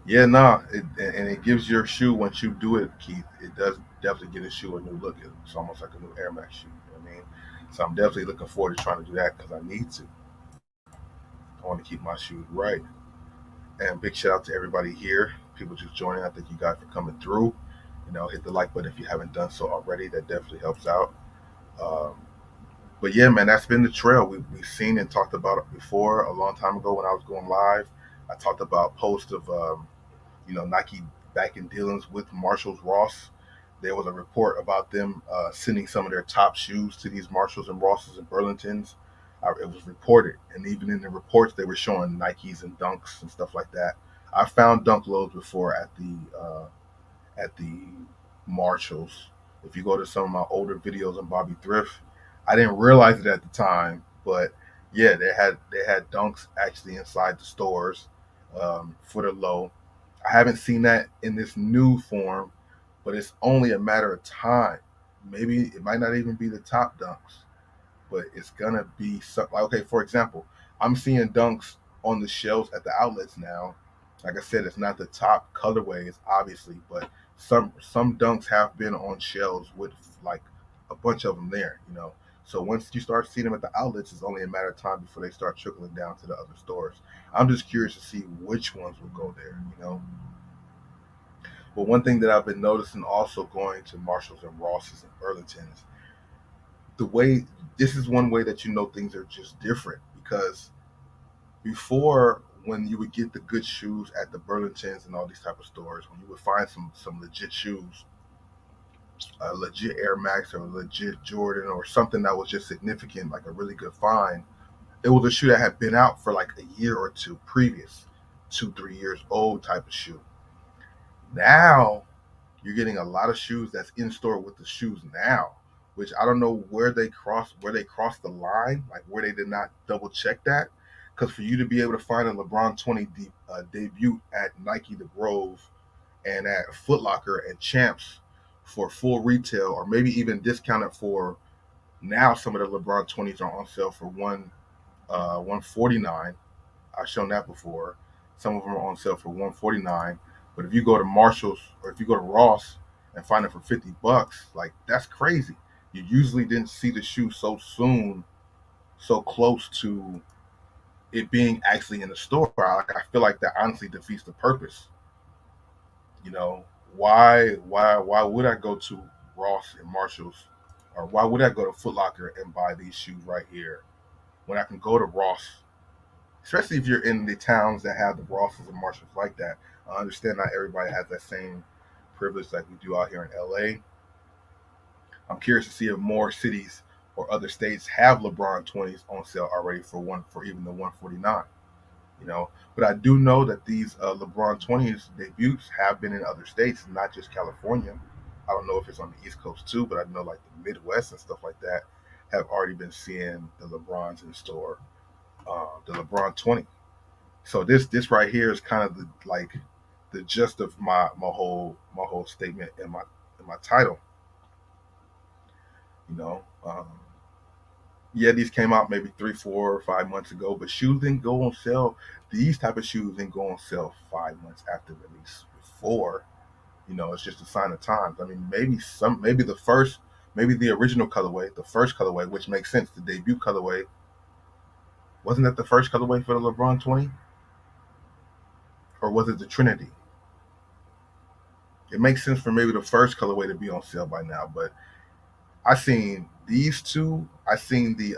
S1: Yeah, nah, and it gives your shoe once you do it, Keith. It does definitely give a shoe a new look. It's almost like a new Air Max shoe. You know what I mean? So I'm definitely looking forward to trying to do that because I need to. I want to keep my shoes right. And big shout out to everybody here. People just joining. I thank you guys for coming through. You know, hit the like button if you haven't done so already. That definitely helps out. Um, but yeah, man, that's been the trail. We've seen and talked about it before a long time ago when I was going live. I talked about posts of Nike back in dealings with Marshalls Ross. There was a report about them sending some of their top shoes to these Marshalls and Rosses and Burlingtons. It was reported, and even in the reports, they were showing Nikes and Dunks and stuff like that. I found Dunk loads before at the Marshalls. If you go to some of my older videos on Bobby Thrift, I didn't realize it at the time, but yeah, they had Dunks actually inside the stores for the low. I haven't seen that in this new form, but it's only a matter of time. Maybe it might not even be the top Dunks, but it's gonna be something. Like, okay, for example, I'm seeing Dunks on the shelves at the outlets now. Like I said, it's not the top colorways, obviously, but some Dunks have been on shelves with like a bunch of them there. So once you start seeing them at the outlets, it's only a matter of time before they start trickling down to the other stores. I'm just curious to see which ones will go there. But one thing that I've been noticing also going to Marshalls and Rosses and Burlingtons, the way this is one way that things are just different, because before, when you would get the good shoes at the Burlingtons and all these type of stores, when you would find some legit shoes, a legit Air Max or a legit Jordan or something that was just significant, like a really good find, it was a shoe that had been out for like a year or two previous, 2 3 years old type of shoe. Now you're getting a lot of shoes that's in store with the shoes now, which I don't know where they crossed the line, like where they did not double check that. Because for you to be able to find a LeBron 20 debut at Nike The Grove and at Foot Locker and Champs for full retail, or maybe even discounted for, now some of the LeBron 20s are on sale for 149. I've shown that before. Some of them are on sale for 149. But if you go to Marshalls or if you go to Ross and find it for $50, like, that's crazy. You usually didn't see the shoe so soon, so close to it being actually in the store. Like, I feel like that honestly defeats the purpose. You know, why would I go to Ross and Marshalls, or why would I go to Foot Locker and buy these shoes right here when I can go to Ross, especially if you're in the towns that have the Rosses and Marshalls like that. I understand not everybody has that same privilege like we do out here in LA. I'm curious to see if more cities or other states have LeBron 20s on sale already for even the 149. But I do know that these LeBron 20s debuts have been in other states, not just California. I don't know if it's on the East Coast too, but I know like the Midwest and stuff like that have already been seeing the LeBrons in store, the LeBron 20. So this right here is kind of the gist of my whole statement in my title. You know, yeah, these came out maybe 3 4 or 5 months ago, but shoes didn't go on sale. These type of shoes didn't go on sale 5 months after release. Before, it's just a sign of times. I mean, maybe the original colorway, the first colorway, which makes sense. The debut colorway, wasn't that the first colorway for the LeBron 20, or was it the Trinity? It makes sense for maybe the first colorway to be on sale by now, but I seen these two. I seen the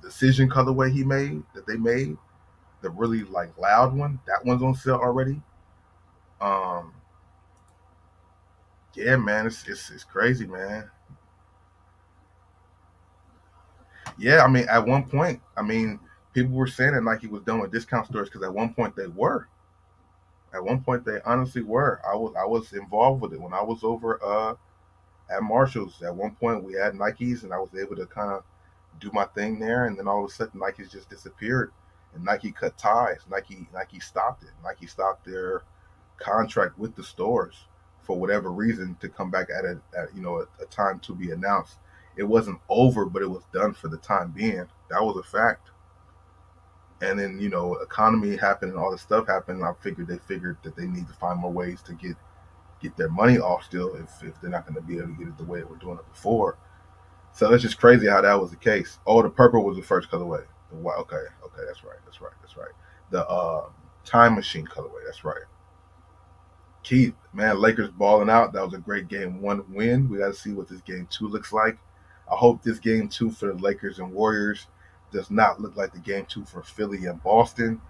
S1: Decision colorway they made, the really like loud one. That one's on sale already. Um, yeah, man, it's crazy, man. Yeah, I mean, at one point, people were saying that Nike was done with discount stores, because at one point they were. At one point they honestly were. I was involved with it when I was over at Marshalls. At one point we had Nikes, and I was able to kind of do my thing there, and then all of a sudden Nikes just disappeared, and Nike cut ties. Nike stopped it. Nike stopped their contract with the stores for whatever reason, to come back at a time to be announced. It wasn't over, but it was done for the time being. That was a fact. And then, economy happened and all this stuff happened. They figured that they need to find more ways to get their money off still, if they're not going to be able to get it the way they were doing it before. So it's just crazy how that was the case. Oh, the purple was the first colorway. The white, okay, that's right. The time machine colorway, that's right. Keith, man, Lakers balling out. That was a great game 1 win. We got to see what this game 2 looks like. I hope this game 2 for the Lakers and Warriors does not look like the game 2 for Philly and Boston.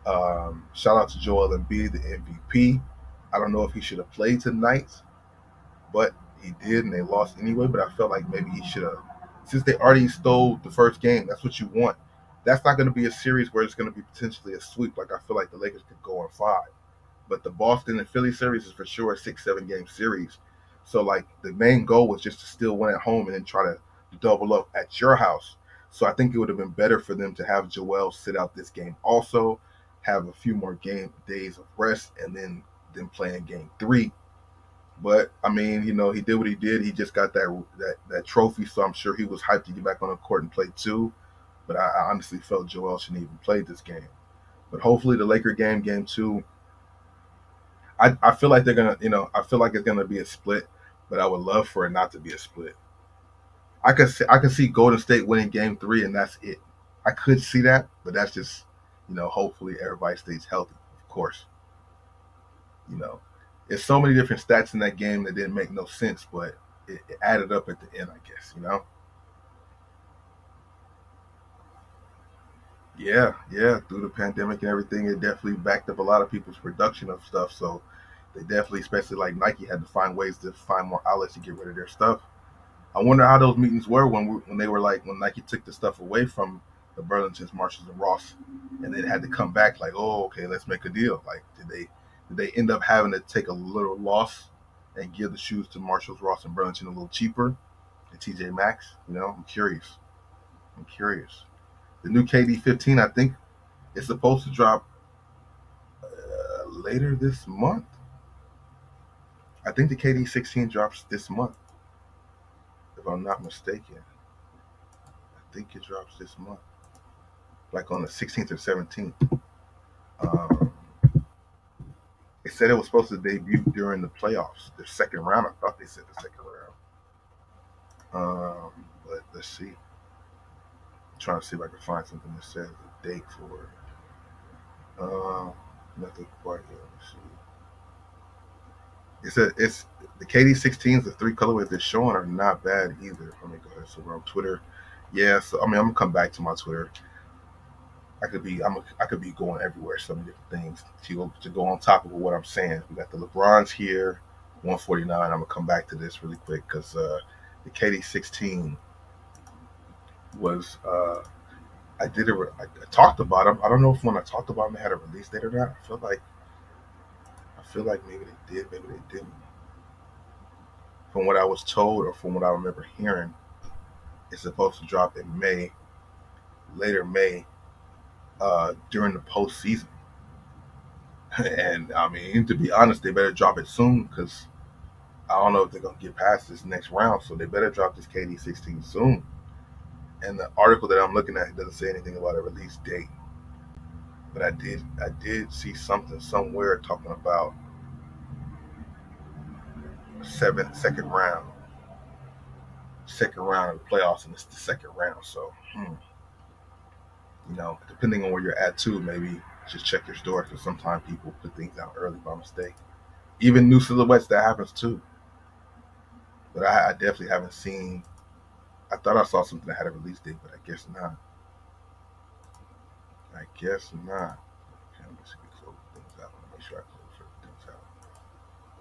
S1: Shout out to Joel Embiid, the MVP. I don't know if he should have played tonight, but he did, and they lost anyway. But I felt like maybe he should have, since they already stole the first game. That's what you want. That's not going to be a series where it's going to be potentially a sweep. Like I feel like the Lakers could go on five, but the Boston and Philly series is for sure a 6-7 game series. So like the main goal was just to still win at home and then try to double up at your house. So I think it would have been better for them to have Joel sit out this game also, have a few more game days of rest, and then play in game three. But I mean, he did what he did. He just got that trophy, so I'm sure he was hyped to get back on the court and play too. But I honestly felt Joel shouldn't even play this game. But hopefully the Laker game two, I feel like they're gonna, I feel like it's gonna be a split, but I would love for it not to be a split. I could see Golden State winning game three and that's it. I could see that, but that's just, hopefully everybody stays healthy, of course. You know, there's so many different stats in that game that didn't make no sense, but it added up at the end, I guess. Yeah. Through the pandemic and everything, it definitely backed up a lot of people's production of stuff. So they definitely, especially like Nike, had to find ways to find more outlets to get rid of their stuff. I wonder how those meetings were when they were like when Nike took the stuff away from the Burlingtons, Marshalls, and Ross, and then had to come back like, oh, okay, let's make a deal. Like, did they end up having to take a little loss and give the shoes to Marshalls, Ross, and Burlington a little cheaper than TJ Maxx? I'm curious. I'm curious. The new KD 15, I think, is supposed to drop later this month. I think the KD 16 drops this month, if I'm not mistaken. I think it drops this month, like on the 16th or 17th. Um, they said it was supposed to debut during the playoffs, the second round. I thought they said the second round. But let's see. I'm trying to see if I can find something that says the date for it. Nothing quite here. Let's see. It's the KD 16s. The three colorways they're showing are not bad either. Let me go ahead. So we're on Twitter. Yeah. So I mean, I'm gonna come back to my Twitter. I could be going everywhere. So many different things to go on top of what I'm saying. We got the LeBrons here, 149. I'm gonna come back to this really quick because the KD 16 was I talked about them. I don't know if when I talked about them they had a release date or not. I feel like maybe they did, maybe they didn't. From what I was told or from what I remember hearing, it's supposed to drop in May, later May, during the postseason. And I mean, to be honest, they better drop it soon because I don't know if they're gonna get past this next round. So they better drop this KD 16 soon. And the article that I'm looking at doesn't say anything about a release date, but I did see something somewhere talking about second round, second round of the playoffs, and it's the second round. So depending on where you're at too, maybe just check your store because sometimes people put things out early by mistake. Even new silhouettes, that happens too. But I definitely haven't seen. I thought I saw something that had a release date, but I guess not. I guess not. Okay, let me see. Close things out. Let me make sure I close certain things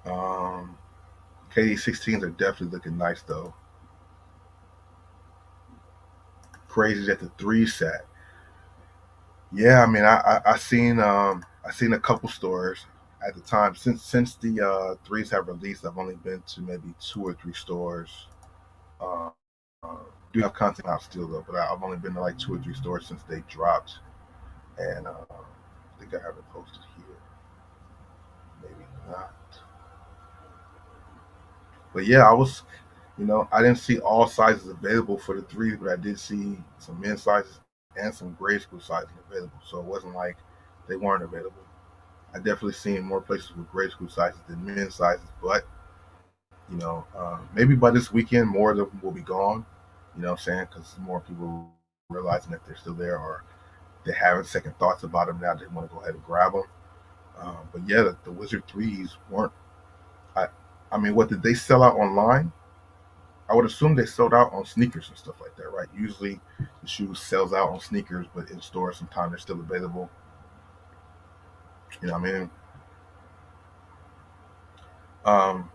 S1: out. KD 16s are definitely looking nice though. Crazy that the three sat. Yeah, I mean, I seen a couple stores at the time since the threes have released. I've only been to maybe two or three stores. Uh, uh, do have content out still though, but I've only been to like two or three stores since they dropped, and I think I have it posted here. Maybe not, but yeah, I didn't see all sizes available for the threes, but I did see some men's sizes and some grade school sizes available. So it wasn't like they weren't available. I definitely seen more places with grade school sizes than men's sizes, but maybe by this weekend more of them will be gone. You know what I'm saying? Because more people realizing that they're still there or they're having second thoughts about them now. They want to go ahead and grab them. But yeah, the Wizard threes weren't. I, I mean, what did they sell out online? I would assume they sold out on sneakers and stuff like that, right? Usually, the shoes sells out on sneakers, but in stores sometimes they're still available. You know what I mean? Um,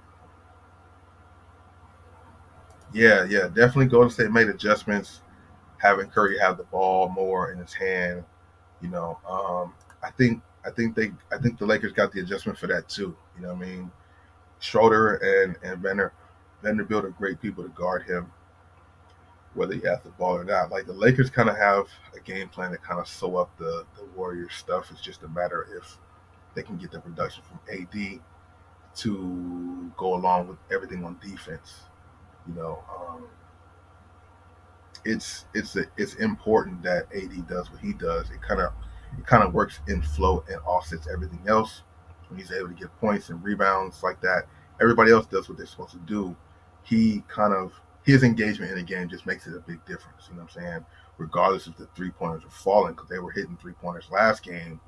S1: yeah, definitely Golden State made adjustments, having Curry have the ball more in his hand. You know, I think the Lakers got the adjustment for that too. You know what I mean? Schroeder and Vanderbilt are great people to guard him, whether he has the ball or not. Like the Lakers kind of have a game plan to kind of sew up the Warriors stuff. It's just a matter if they can get the production from AD to go along with everything on defense. You know, it's important that AD does what he does. It kind of works in flow and offsets everything else. When he's able to get points and rebounds like that, everybody else does what they're supposed to do. He kind of his engagement in the game just makes it a big difference. You know what I'm saying? Regardless if the 3 pointers are falling, because they were hitting 3 pointers last game.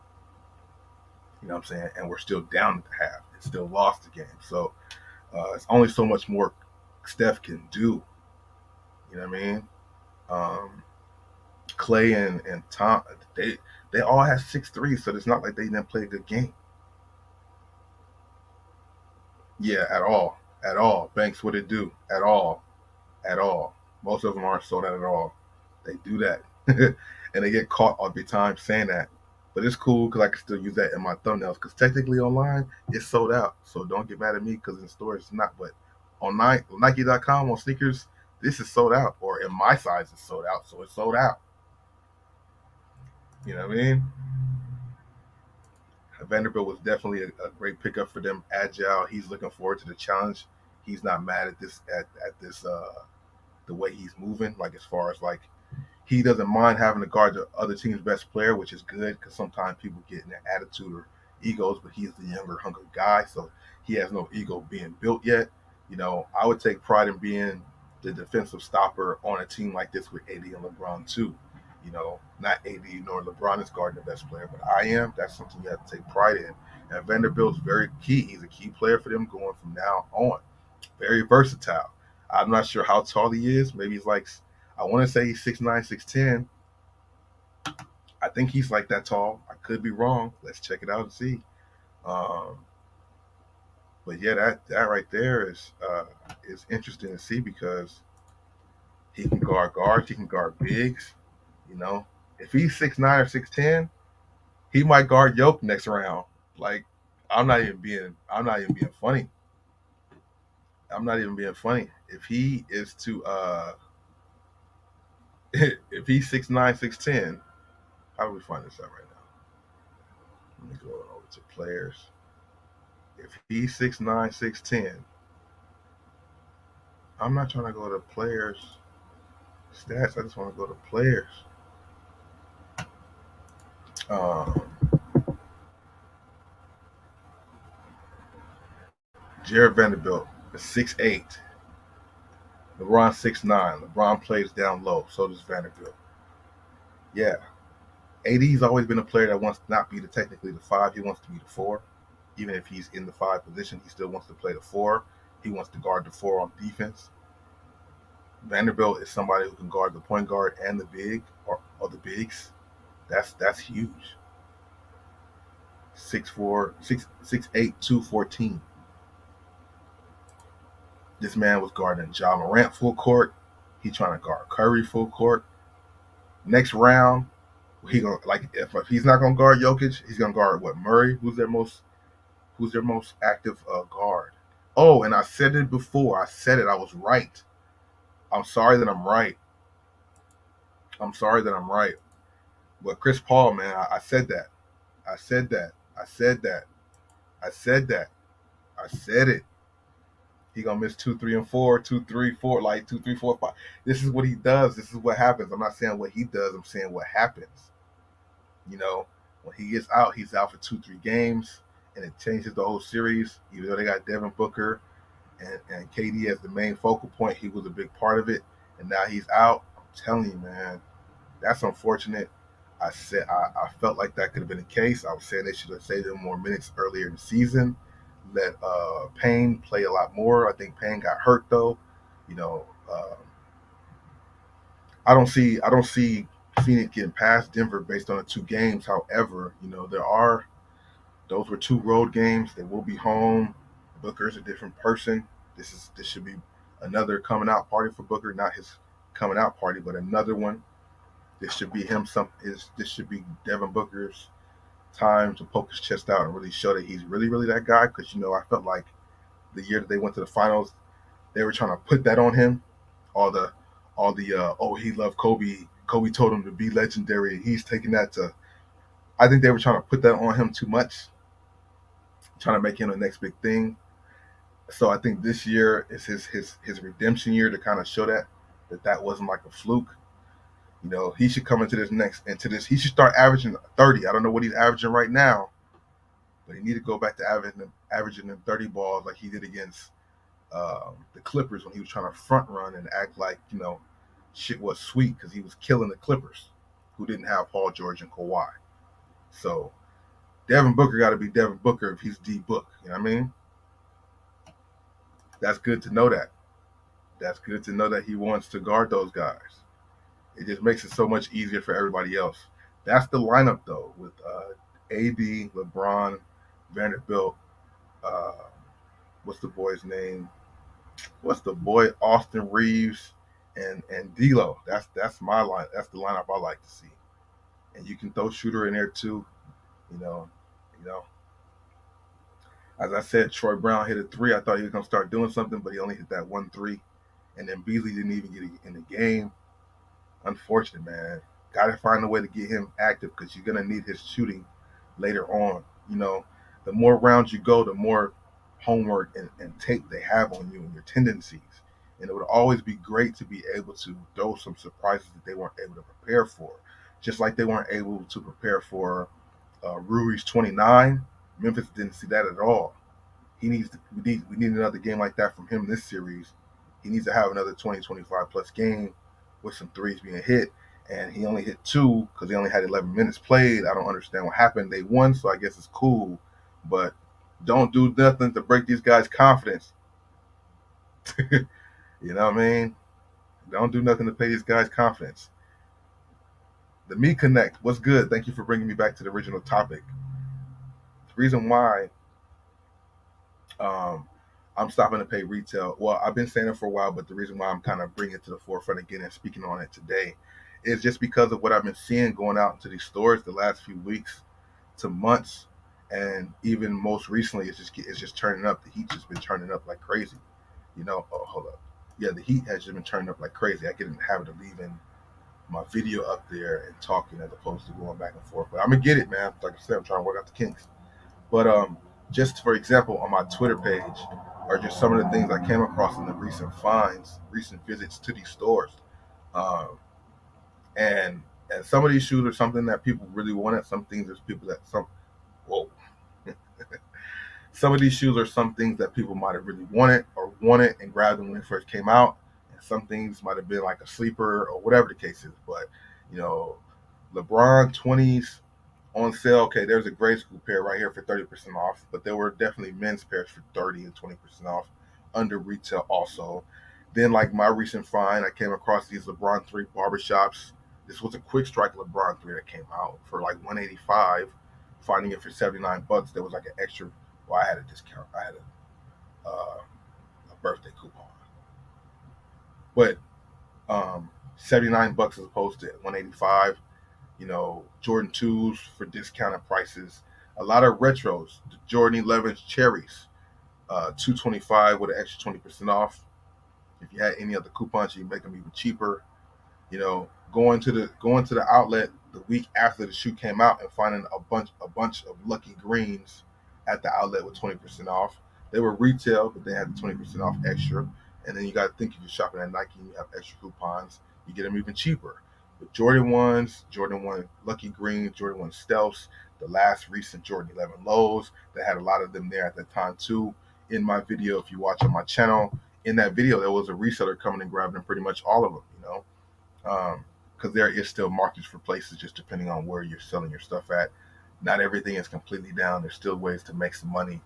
S1: You know what I'm saying? And we're still down at the half. It still lost the game. So it's only so much more Steph can do. You know what I mean? Um, Clay and Tom, they all had 6 3s, so it's not like they didn't play a good game. Yeah, at all. Banks, what it do? At all. Most of them aren't sold out at all. They do that, and they get caught all the time saying that. But it's cool because I can still use that in my thumbnails. Because technically online, it's sold out. So don't get mad at me because in stores it's not. But on Nike.com on sneakers, this is sold out, or in my size, it's sold out. So it's sold out. You know what I mean? Vanderbilt was definitely a great pickup for them. Agile. He's looking forward to the challenge. He's not mad at this the way he's moving. Like as far as like he doesn't mind having to guard the other team's best player, which is good because sometimes people get in their attitude or egos. But he's the younger, hungry guy, so he has no ego being built yet. You know, I would take pride in being the defensive stopper on a team like this with AD and LeBron too. You know, not AD nor LeBron is guarding the best player, but I am. That's something you have to take pride in. And Vanderbilt's very key. He's a key player for them going from now on. Very versatile. I'm not sure how tall he is. Maybe he's like, I want to say he's 6'9", 6'10". I think he's like that tall. I could be wrong. Let's check it out and see. Um, but yeah, that right there is interesting to see because he can guard guards, he can guard bigs. You know, if he's 6'9" or 6'10", he might guard Yoke next round. Like, I'm not even being funny. I'm not even being funny. If he is to if he's 6'9", 6'10", how do we find this out right now? Let me go over to players. If he's 6'9", 6'10", I'm not trying to go to players stats. I just want to go to players. Um, Jared Vanderbilt is 6'8". LeBron 6'9". LeBron plays down low. So does Vanderbilt. Yeah. AD's always been a player that wants to not be technically the five. He wants to be the four. Even if he's in the five position, he still wants to play the four. He wants to guard the four on defense. Vanderbilt is somebody who can guard the point guard and the big or the bigs. That's huge. 6'4", 6'8", 214. This man was guarding Ja Morant full court. He trying to guard Curry full court. Next round, he gonna like if he's not gonna guard Jokic, he's gonna guard what Murray, who's their most active guard. Oh, and I said it before. I said it. I was right. I'm sorry that I'm right. I'm sorry that I'm right. But Chris Paul, man, I said that. I said that. I said that. I said that. I said it. He gonna miss 2, 3, and 4, 2, 3, 4, like 2, 3, 4, 5. This is what he does. This is what happens. I'm not saying what he does. I'm saying what happens. You know, when he gets out, he's out for 2, 3 games, and it changes the whole series. Even though they got Devin Booker and KD as the main focal point, he was a big part of it, and now he's out. I'm telling you, man, that's unfortunate. I felt like that could have been the case. I was saying they should have saved him more minutes earlier in the season. Let Payne play a lot more. I think Payne got hurt though. You know, I don't see Phoenix getting past Denver based on the 2 games. However, you know those were 2 road games. They will be home, Booker's a different person. This should be another coming out party for Booker, not his coming out party, but another one. This should be him. This should be Devin Booker's time to poke his chest out and really show that he's really, really that guy. Because I felt like the year that they went to the finals, they were trying to put that on him. All the he loved Kobe. Kobe told him to be legendary. He's taking that to. I think they were trying to put that on him too much, trying to make him the next big thing. So I think this year is his redemption year to kind of show that wasn't like a fluke. He should come into this. He should start averaging 30. I don't know what he's averaging right now, but he need to go back to averaging them 30 balls like he did against the Clippers when he was trying to front run and act like shit was sweet because he was killing the Clippers, who didn't have Paul George and Kawhi. So Devin Booker got to be Devin Booker if he's D Book. You know what I mean? That's good to know that. That's good to know that he wants to guard those guys. It just makes it so much easier for everybody else. That's the lineup, though, with AD, LeBron, Vanderbilt. Uh, what's the boy's name? What's the boy? Austin Reeves and D'Lo. That's my line. That's the lineup I like to see. And you can throw Shooter in there too. You know, you know. As I said, Troy Brown hit a three. I thought he was gonna start doing something, but he only hit that 1 3, and then Beasley didn't even get in the game. Unfortunate, man. Got to find a way to get him active because you're gonna need his shooting later on. The more rounds you go, the more homework and tape they have on you and your tendencies. And it would always be great to be able to throw some surprises that they weren't able to prepare for. Just like they weren't able to prepare for Rui's 29. Memphis didn't see that at all. We need another game like that from him this series. He needs to have another 20, 25 plus game with some threes being hit. And he only hit 2 because he only had 11 minutes played. I don't understand what happened. They won, so I guess it's cool. But don't do nothing to break these guys' confidence. You know what I mean? Don't do nothing to pay these guys' confidence. The Me Connect, what's good? Thank you for bringing me back to the original topic. The reason why I'm stopping to pay retail, well, I've been saying it for a while, but the reason why I'm kind of bringing it to the forefront again and speaking on it today is just because of what I've been seeing going out into these stores the last few weeks to months, and even most recently, it's just turning up. The heat just been turning up like crazy. Oh, hold up. Yeah, the heat has just been turning up like crazy. I get in the habit of leaving my video up there and talking as opposed to going back and forth. But I'm gonna get it, man. Like I said, I'm trying to work out the kinks. But just for example, on my Twitter page are just some of the things I came across in the recent finds, recent visits to these stores. Um, and some of these shoes are something that people really wanted. Some things there's people that whoa. Some of these shoes are some things that people might have really wanted and grabbed them when it first came out. And some things might have been like a sleeper or whatever the case is. But, you know, LeBron 20s on sale. Okay, there's a grade school pair right here for 30% off. But there were definitely men's pairs for 30 and 20% off under retail also. Then, like my recent find, I came across these LeBron 3 barbershops. This was a quick strike LeBron 3 that came out for like 185. Finding it for $79. There was like an extra. Well, I had a discount. I had a birthday coupon, but $79 as opposed to 185. Jordan 2s for discounted prices. A lot of retros. The Jordan 11s cherries, 225 with an extra 20% off. If you had any other coupons, you can make them even cheaper. Going to the outlet the week after the shoe came out and finding a bunch of lucky greens at the outlet with 20% off. They were retail, but they had the 20% off extra. And then you got to think if you're shopping at Nike and you have extra coupons, you get them even cheaper. The Jordan 1s, Jordan 1 Lucky Green, Jordan 1 Stealths, the last recent Jordan 11 Lows, they had a lot of them there at that time too. In my video, if you watch on my channel, in that video, there was a reseller coming and grabbing pretty much all of them, because there is still markets for places just depending on where you're selling your stuff at. Not everything is completely down. There's still ways to make some money,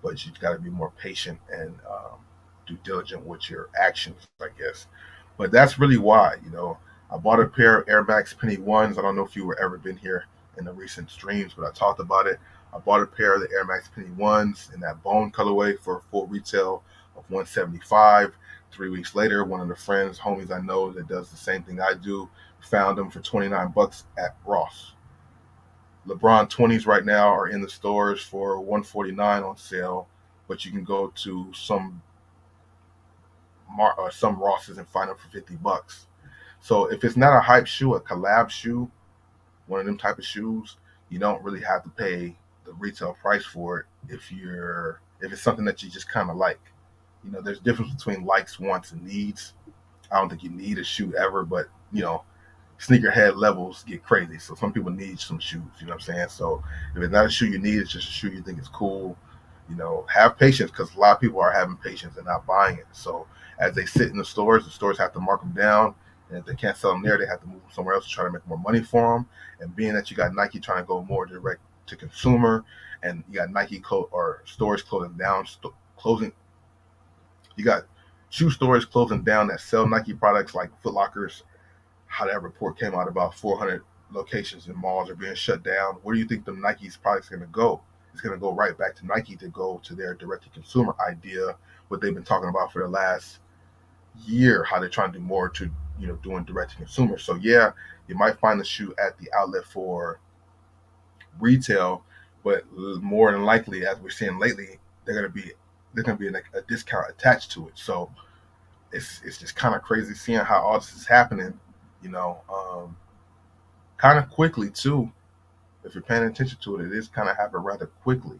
S1: but you've got to be more patient and do diligent with your actions, I guess. But that's really why, I bought a pair of Air Max Penny 1s. I don't know if you were ever been here in the recent streams, but I talked about it. I bought a pair of the Air Max Penny Ones in that bone colorway for full retail of $175. 3 weeks later, one of the friends, homies I know that does the same thing I do, found them for $29 at Ross. LeBron 20s right now are in the stores for $149 on sale, but you can go to some Rosses and find them for $50. So if it's not a hype shoe, a collab shoe, one of them type of shoes, you don't really have to pay the retail price for it if it's something that you just kind of like. There's a difference between likes, wants, and needs. I don't think you need a shoe ever, but sneakerhead levels get crazy. So some people need some shoes, you know what I'm saying? So if it's not a shoe you need, it's just a shoe you think is cool. Have patience, because a lot of people are having patience and not buying it. So as they sit in the stores have to mark them down. And if they can't sell them there, they have to move them somewhere else to try to make more money for them. And being that you got Nike trying to go more direct to consumer, and you got Nike or stores closing, you got shoe stores closing down that sell Nike products, like Foot Lockers. How that report came out, about 400 locations in malls are being shut down. Where do you think the Nike's product's going to go? It's going to go right back to Nike to go to their direct-to-consumer idea, what they've been talking about for the last year, how they're trying to do more to, doing direct-to-consumer. So yeah, you might find the shoe at the outlet for retail, but more than likely, as we're seeing lately, there's going to be a discount attached to it. So it's just kind of crazy seeing how all this is happening, you know, um, kind of quickly too. If you're paying attention to it, it is kind of happening rather quickly.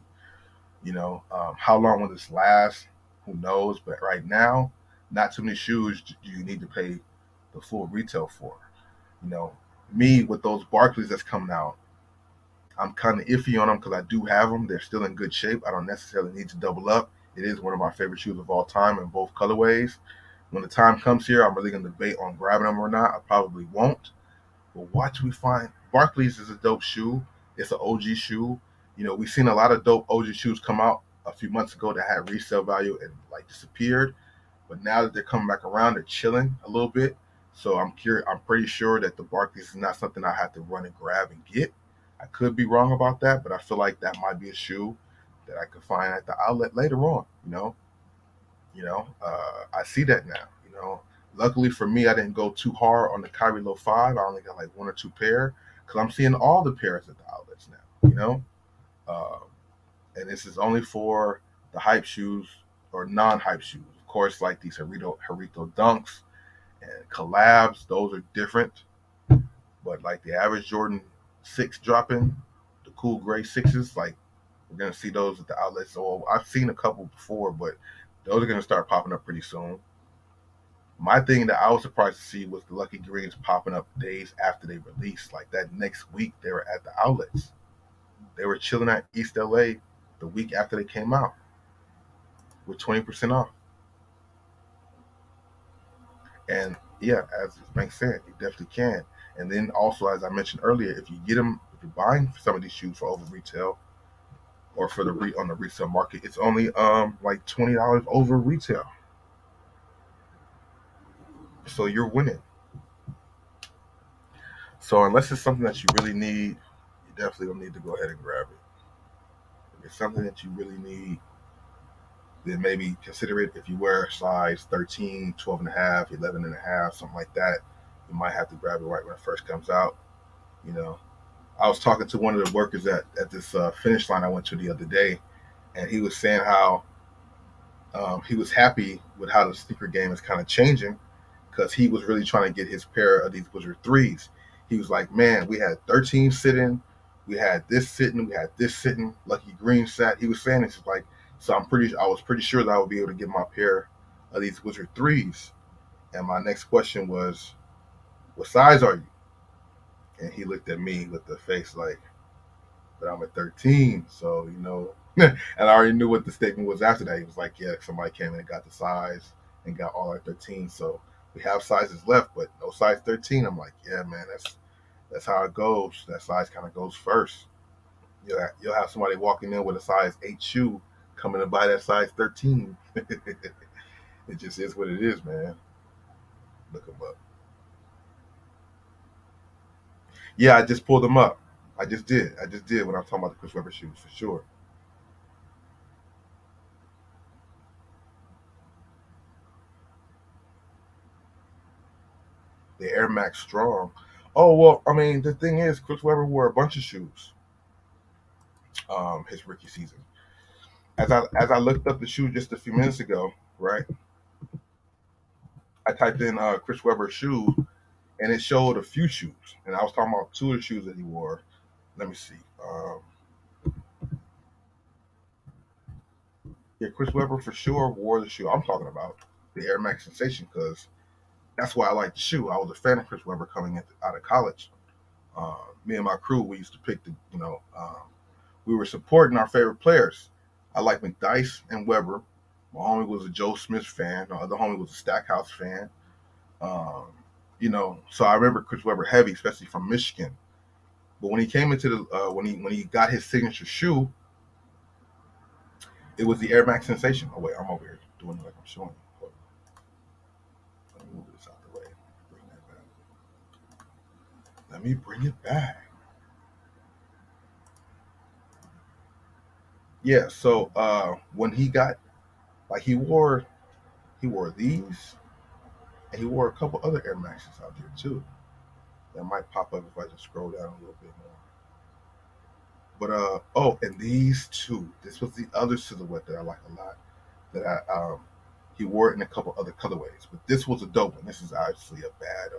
S1: How long will this last? Who knows? But right now, not too many shoes do you need to pay the full retail for. You know, me with those Barclays that's coming out, I'm kind of iffy on them because I do have them. They're still in good shape. I don't necessarily need to double up. It is one of my favorite shoes of all time in both colorways. When the time comes here, I'm really going to debate on grabbing them or not. I probably won't. But watch we find Barclays is a dope shoe. It's an OG shoe. We've seen a lot of dope OG shoes come out a few months ago that had resale value and like disappeared. But now that they're coming back around, they're chilling a little bit. So I'm curious. I'm pretty sure that the Barclays is not something I have to run and grab and get. I could be wrong about that, but I feel like that might be a shoe that I could find at the outlet later on. I see that now. Luckily for me, I didn't go too hard on the Kyrie Low 5. I only got like one or two pair because I'm seeing all the pairs at the outlets now. Uh, and this is only for the hype shoes or non-hype shoes. Of course, like these Harito Dunks and collabs, those are different. But like the average Jordan 6 dropping, the cool gray 6s, like we're gonna see those at the outlets. So I've seen a couple before, but those are gonna start popping up pretty soon. My thing that I was surprised to see was the Lucky Greens popping up days after they released. Like that next week, they were at the outlets. They were chilling at East LA the week after they came out with 20% off. And yeah, as Bank said, you definitely can. And then also, as I mentioned earlier, if you're buying some of these shoes for over retail or for on the resale market, it's only like $20 over retail. So you're winning. So unless it's something that you really need, you definitely don't need to go ahead and grab it. If it's something that you really need, then maybe consider it. If you wear size 13, 12 and a half, 11 and a half, something like that, you might have to grab it right when it first comes out. You know, I was talking to one of the workers at this finish line I went to the other day, and he was saying how he was happy with how the sneaker game is kind of changing because he was really trying to get his pair of these Wizard 3s. He was like, man, we had 13 sitting, we had this sitting, we had this sitting, Lucky Green sat. He was saying this is like, so I was pretty sure that I would be able to get my pair of these Wizard 3s. And my next question was, what size are you? And he looked at me with the face like, but I'm a 13. So, and I already knew what the statement was after that. He was like, yeah, somebody came in and got the size and got all our 13. So we have sizes left, but no size 13. I'm like, yeah, man, that's how it goes. That size kind of goes first. You'll have somebody walking in with a size 8 shoe coming to buy that size 13. It just is what it is, man. Look them up. Yeah, I just pulled them up. I just did. I just did when I was talking about the Chris Webber shoes for sure. The Air Max Strong. Oh well, I mean the thing is, Chris Webber wore a bunch of shoes. His rookie season. As I looked up the shoe just a few minutes ago, right? I typed in Chris Webber shoe, and it showed a few shoes, and I was talking about two of the shoes that he wore. Let me see. Yeah, Chris Webber for sure wore the shoe I'm talking about, the Air Max Sensation, because that's why I like the shoe. I was a fan of Chris Webber coming out of college. Me and my crew, we used to pick we were supporting our favorite players. I like McDyess and Webber. My homie was a Joe Smith fan. My other homie was a Stackhouse fan. Um, so I remember Chris Webber heavy, especially from Michigan. But when he came into the when he got his signature shoe, it was the Air Max Sensation. Oh wait, I'm over here doing it like I'm showing you. Let me move this out the way. Bring that back. Let me bring it back. Yeah. So when he got like he wore these and he wore a couple other Air Maxes out there too. That might pop up if I just scroll down a little bit more. But and these two. This was the other silhouette that I like a lot. That he wore it in a couple other colorways, but this was a dope one. This is obviously a bad.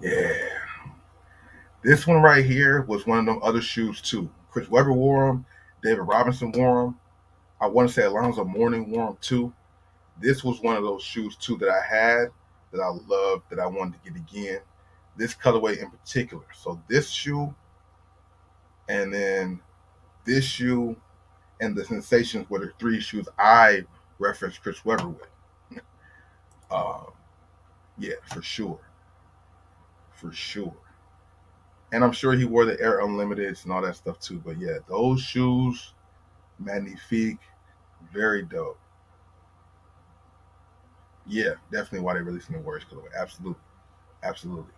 S1: Yeah, this one right here was one of them other shoes too. Chris Webber wore them. David Robinson wore them. I want to say Alonzo Mourning wore them too. This was one of those shoes too that I had that I loved that I wanted to get again. This colorway in particular. So this shoe, and then this shoe, and the Sensations were the three shoes I referenced Chris Webber with. Uh, yeah, for sure, for sure. And I'm sure he wore the Air Unlimiteds and all that stuff too. But yeah, those shoes, magnifique, very dope. Yeah, definitely why they releasing the Warriors colorway. Absolutely, absolutely.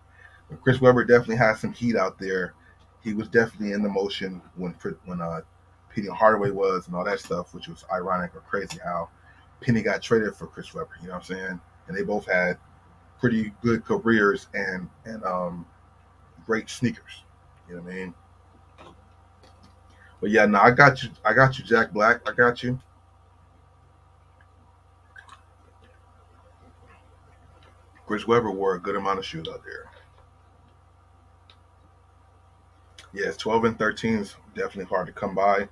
S1: But Chris Webber definitely has some heat out there. He was definitely in the motion when Penny Hardaway was and all that stuff, which was ironic or crazy how Penny got traded for Chris Webber. You know what I'm saying? And they both had pretty good careers and great sneakers. You know what I mean? But yeah, no, I got you. I got you, Jack Black. I got you. Chris Webber wore a good amount of shoes out there. Yes, 12 and 13 is definitely hard to come by.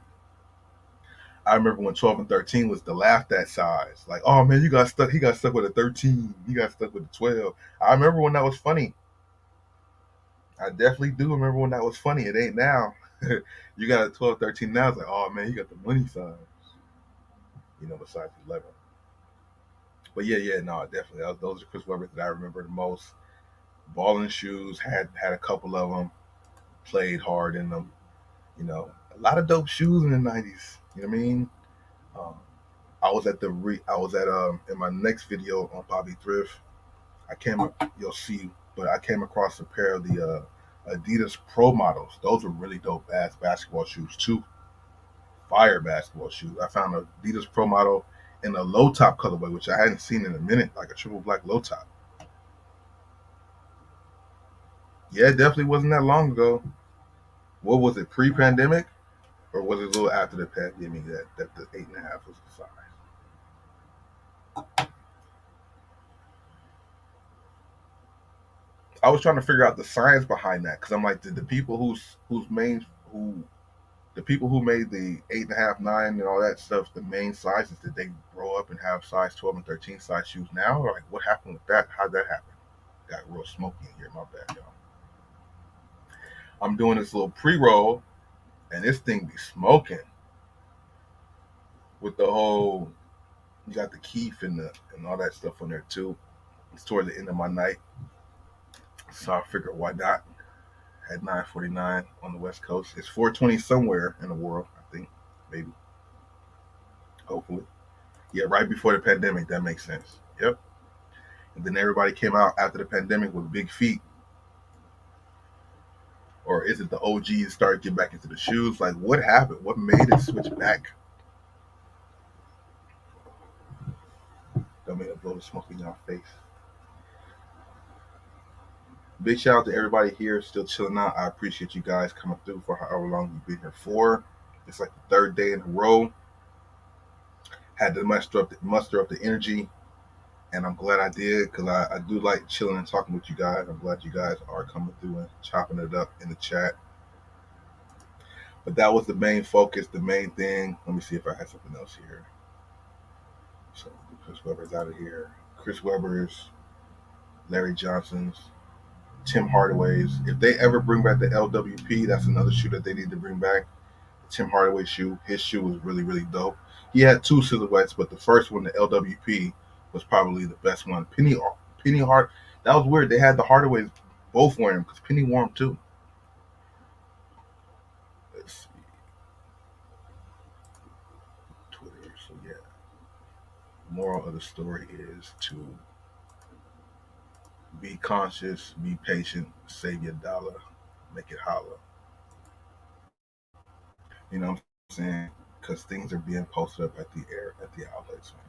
S1: I remember when 12 and 13 was the laughed at size. Like, oh man, you got stuck. He got stuck with a 13. He got stuck with a 12. I remember when that was funny. I definitely do remember when that was funny. It ain't now. You got a 12, 13 now. It's like, oh man, you got the money size. The size 11. But yeah, no, definitely. Those are Chris Webber that I remember the most. Balling shoes, had a couple of them. Played hard in them. A lot of dope shoes in the 90s. You know what I mean? Um, I was at in my next video on Bobby Thrift. You'll see, but I came across a pair of the Adidas Pro models. Those were really dope ass basketball shoes too. Fire basketball shoes. I found a Adidas Pro model in a low top colorway, which I hadn't seen in a minute, like a triple black low top. Yeah, it definitely wasn't that long ago. What was it, pre-pandemic, or was it a little after the pandemic that the 8.5 was the size? I was trying to figure out the science behind that because I'm like, did the people who the people who made the 8.5, 9, and all that stuff, the main sizes, did they grow up and have size 12 and 13 size shoes now? Or like, what happened with that? How'd that happen? Got real smoky in here. My bad, y'all. I'm doing this little pre roll, and this thing be smoking with the whole. You got the Keef and all that stuff on there too. It's toward the end of my night, so I figured why not at 9:49 on the West Coast. It's 4:20 somewhere in the world, I think, maybe, hopefully. Yeah, right before the pandemic. That makes sense. Yep. And then everybody came out after the pandemic with big feet. or is it the OGs start getting back into the shoes? Like, what happened? What made it switch back? Don't mean to blow the smoke in your face. Big shout out to everybody here still chilling out. I appreciate you guys coming through for however long you've been here for. It's like the third day in a row. Had to muster up the energy, and I'm glad I did because I do like chilling and talking with you guys. I'm glad you guys are coming through and chopping it up in the chat. But that was the main focus, the main thing. Let me see if I had something else here. So Chris Webber's out of here. Chris Webber's, Larry Johnson's, Tim Hardaway's. If they ever bring back the LWP, that's another shoe that they need to bring back. Tim Hardaway shoe. His shoe was really, really dope. He had two silhouettes, but the first one, the LWP, was probably the best one. Penny Hard. That was weird. They had the Hardaways both wearing them because Penny wore them too. Let's see. Twitter. So yeah. Moral of the story is to be conscious, be patient, save your dollar, make it holler. You know what I'm saying? Because things are being posted up at the outlets, man.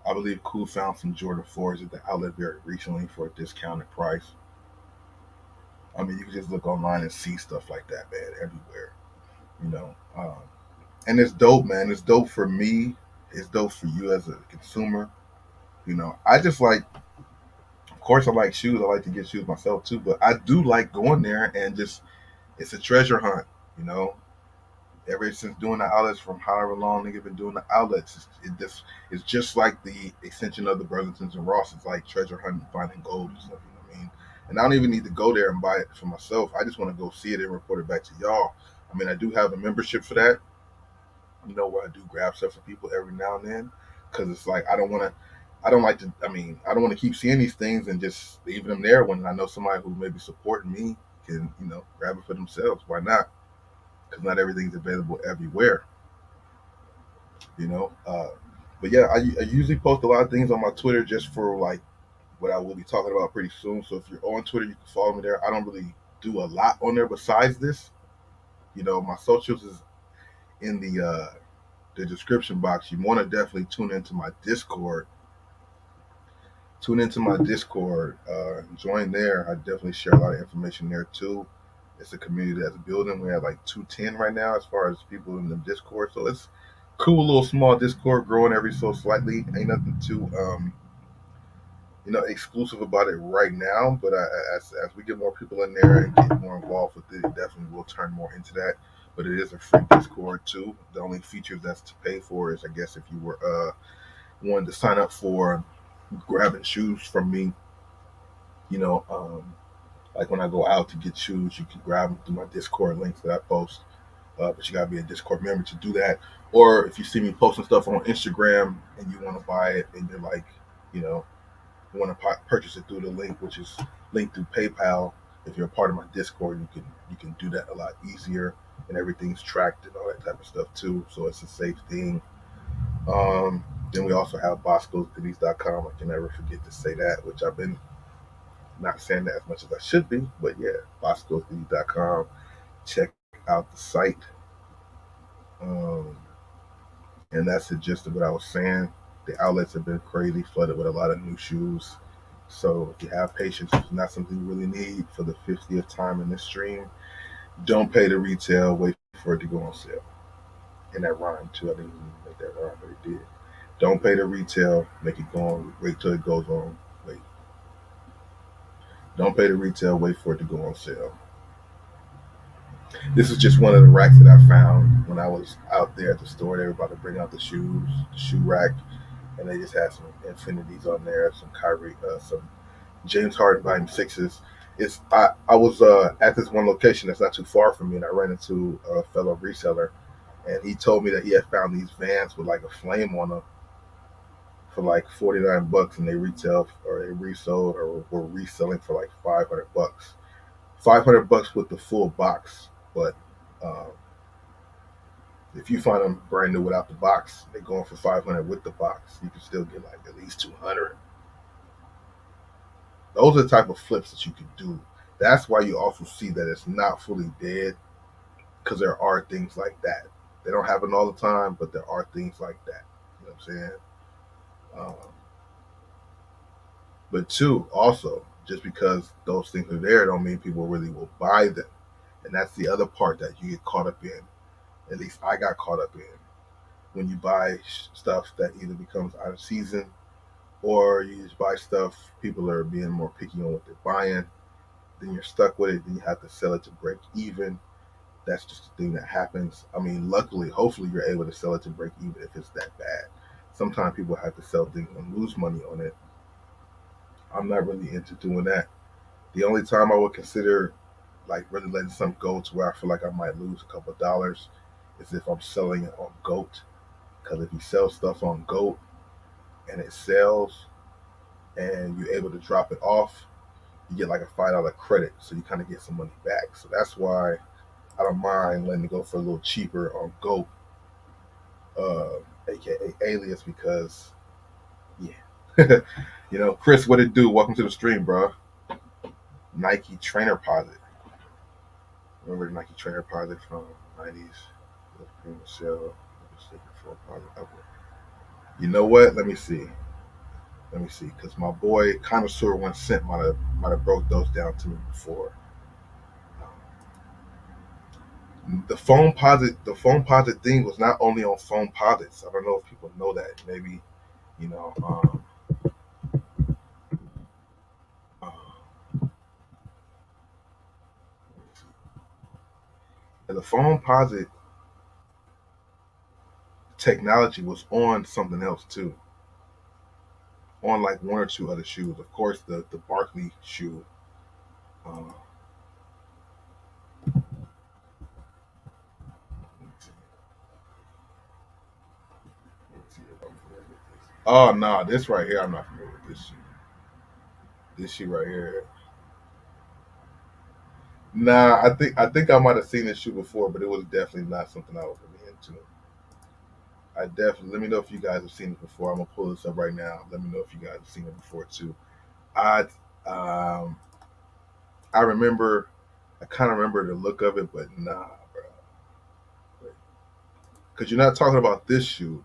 S1: I believe Cool found some Jordan 4s at the outlet very recently for a discounted price. I mean, you can just look online and see stuff like that, man, everywhere. You know, and it's dope, man. It's dope for me. It's dope for you as a consumer. You know, I just like, of course, I like shoes. I like to get shoes myself too, but I do like going there and just, it's a treasure hunt. You know, ever since doing the outlets from however long they've been doing the outlets, it's just like the extension of the Burlingtons and Ross. It's like treasure hunting, finding gold and stuff. You know what I mean? And I don't even need to go there and buy it for myself. I just want to go see it and report it back to y'all. I mean, I do have a membership for that. You know, where I do grab stuff for people every now and then, because it's like I don't want to. I don't like to. I mean, I don't want to keep seeing these things and just leaving them there when I know somebody who may be supporting me can, grab it for themselves. Why not? Because not everything's available everywhere, you know. But yeah, I usually post a lot of things on my Twitter just for like what I will be talking about pretty soon. So if you're on Twitter, you can follow me there. I don't really do a lot on there besides this. You know, my socials is in the description box. You want to definitely tune into my Discord. Join there. I definitely share a lot of information there too. It's a community that's building. We have like 210 right now as far as people in the Discord. So it's cool little small Discord growing every so slightly. Ain't nothing too exclusive about it right now. But as we get more people in there and get more involved with it, definitely will turn more into that. But it is a free Discord too. The only feature that's to pay for is, I guess, if you were wanted to sign up for grabbing shoes from me, like when I go out to get shoes, you can grab them through my Discord links that I post. But you gotta be a Discord member to do that. Or if you see me posting stuff on Instagram and you want to buy it, and you're like, you want to purchase it through the link, which is linked through PayPal. If you're a part of my Discord, you can do that a lot easier, and everything's tracked and all that type of stuff too. So it's a safe thing. Then we also have BoscosGoodies.com. I can never forget to say that, which I've been not saying that as much as I should be, but yeah, BoscosGoodies.com. Check out the site. And that's the gist of what I was saying. The outlets have been crazy, flooded with a lot of new shoes. So if you have patience, it's not something you really need for the 50th time in this stream. Don't pay the retail, wait for it to go on sale. And that rhymed too. I didn't even make that rhyme, but it did. Don't pay the retail, make it go on, wait till it goes on, wait. Don't pay the retail, wait for it to go on sale. This is just one of the racks that I found when I was out there at the store. They were about to bring out the shoes, the shoe rack, and they just had some Infinities on there, some Kyrie, some James Harden Volume 6s. I was at this one location that's not too far from me, and I ran into a fellow reseller, and he told me that he had found these Vans with like a flame on them for like $49, and they resold or were reselling for like $500. $500 with the full box, but if you find them brand new without the box, they're going for $500 with the box. You can still get like at least $200. Those are the type of flips that you can do That's why you also see that it's not fully dead, because there are things like that. They don't happen all the time, but there are things like that. You know what I'm saying? Um, but two, also, just because those things are there, don't mean people really will buy them. And that's the other part that you get caught up in. At least I got caught up in when you buy stuff that either becomes out of season, or you just buy stuff people are being more picky on what they're buying. Then you're stuck with it. Then you have to sell it to break even. That's just a thing that happens. I mean, luckily, hopefully, you're able to sell it to break even if it's that bad. Sometimes people have to sell things and lose money on it. I'm not really into doing that. The only time I would consider like really letting something go to where I feel like I might lose a couple of dollars is if I'm selling it on Goat. Because if you sell stuff on Goat and it sells and you're able to drop it off, you get like a $5 credit, so you kind of get some money back. So that's why I don't mind letting it go for a little cheaper on Goat, aka Alias, because yeah, Chris, what it do? Welcome to the stream, bro. Nike Trainer Posit. Remember the Nike Trainer Posit from '90s? Michelle, you know what? Let me see. Let me see, because my boy Connoisseur One Cent might have broke those down to me before. The phone posit thing was not only on phone posits. I don't know if people know that. Maybe you know. Uh, and the phone posit technology was on something else too, on like one or two other shoes. Of course, the Barkley shoe. Uh, oh no, this right here, I'm not familiar with this shoe. This shoe right here. Nah, I think I might have seen this shoe before, but it was definitely not something I was really into. I definitely let me know if you guys have seen it before. I'm gonna pull this up right now. Let me know if you guys have seen it before too. I um I remember I kind of remember the look of it, but nah, bro. Because you're not talking about this shoe.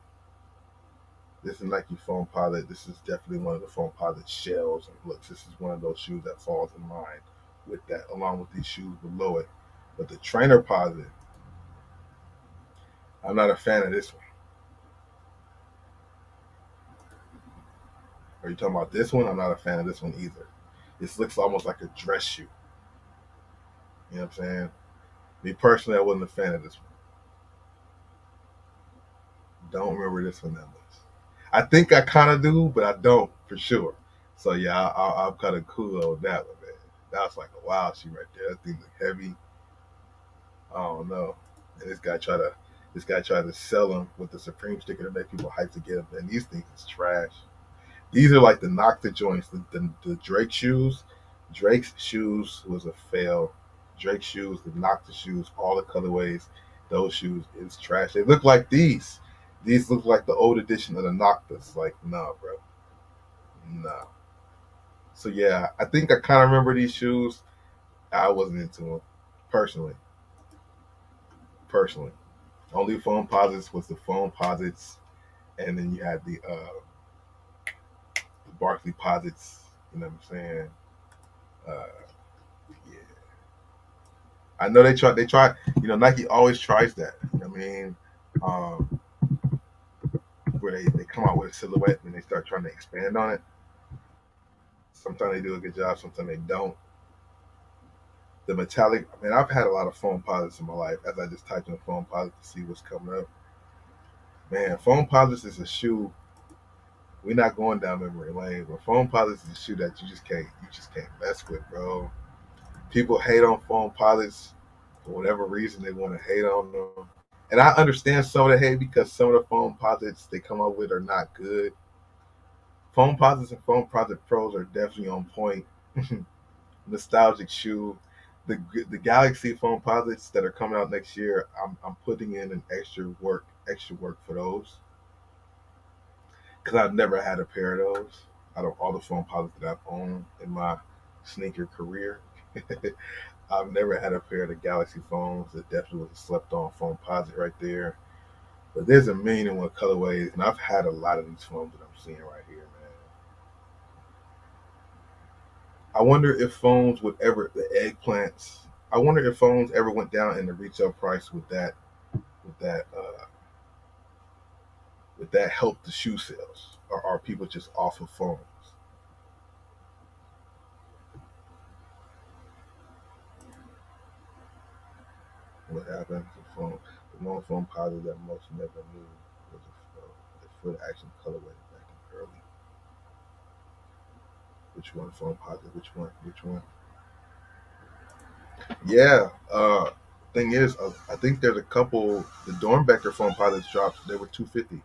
S1: This is Nike Foam Pilot. This is definitely one of the Foam Pilot shells and looks. This is one of those shoes that falls in line with that, along with these shoes below it. But the Trainer Pilot, I'm not a fan of this one. Are you talking about this one? I'm not a fan of this one either. This looks almost like a dress shoe. You know what I'm saying? Me personally, I wasn't a fan of this one. Don't remember this one that much. I think I kind of do, but I don't for sure. So yeah, I'm kind of cool on that one, man. That was like a wild shoe right there. That thing look heavy. I don't know. And this guy tried to sell them with the Supreme sticker to make people hype to get them. And these things is trash. These are like the Nocta joints, the Drake shoes. Drake's shoes was a fail. Drake shoes, the Nocta shoes, all the colorways, those shoes is trash. They look like these. These look like the old edition of the Noctas. Like, nah, bro. Nah. So yeah, I think I kind of remember these shoes. I wasn't into them personally. Personally, only phone posits was the phone posits, and then you had the Barkley posits. You know what I'm saying? Uh, yeah, I know they try. They try. Nike always tries that. You know what I mean? Um, where they come out with a silhouette and they start trying to expand on it. Sometimes they do a good job. Sometimes they don't. The metallic. I mean, I've had a lot of foam posits in my life. As I just typed in foam posit to see what's coming up. Man, foam posits is a shoe. We're not going down memory lane, but foam posits is a shoe that you just can't mess with, bro. People hate on foam posits for whatever reason they want to hate on them. And I understand some of the hate because some of the foam posits they come up with are not good. Foam posits and foam posit pros are definitely on point. Nostalgic shoe. The Galaxy foam posits that are coming out next year, I'm putting in an extra work for those because I've never had a pair of those out of all the foam posits that I've owned in my sneaker career. I've never had a pair of the Galaxy phones. It definitely was a slept-on phone posit right there. But there's a million and one colorways, and I've had a lot of these phones that I'm seeing right here, man. I wonder if phones would ever the eggplants. I wonder if phones ever went down in the retail price with that would that help the shoe sales, or are people just off of phones? What happened? The one phone positive that most never knew was the foot action colorway back in early. Which one phone positive? Which one? Which one? Yeah. Thing is, I think there's a couple. The Dornbecker phone pilots dropped. They were 250.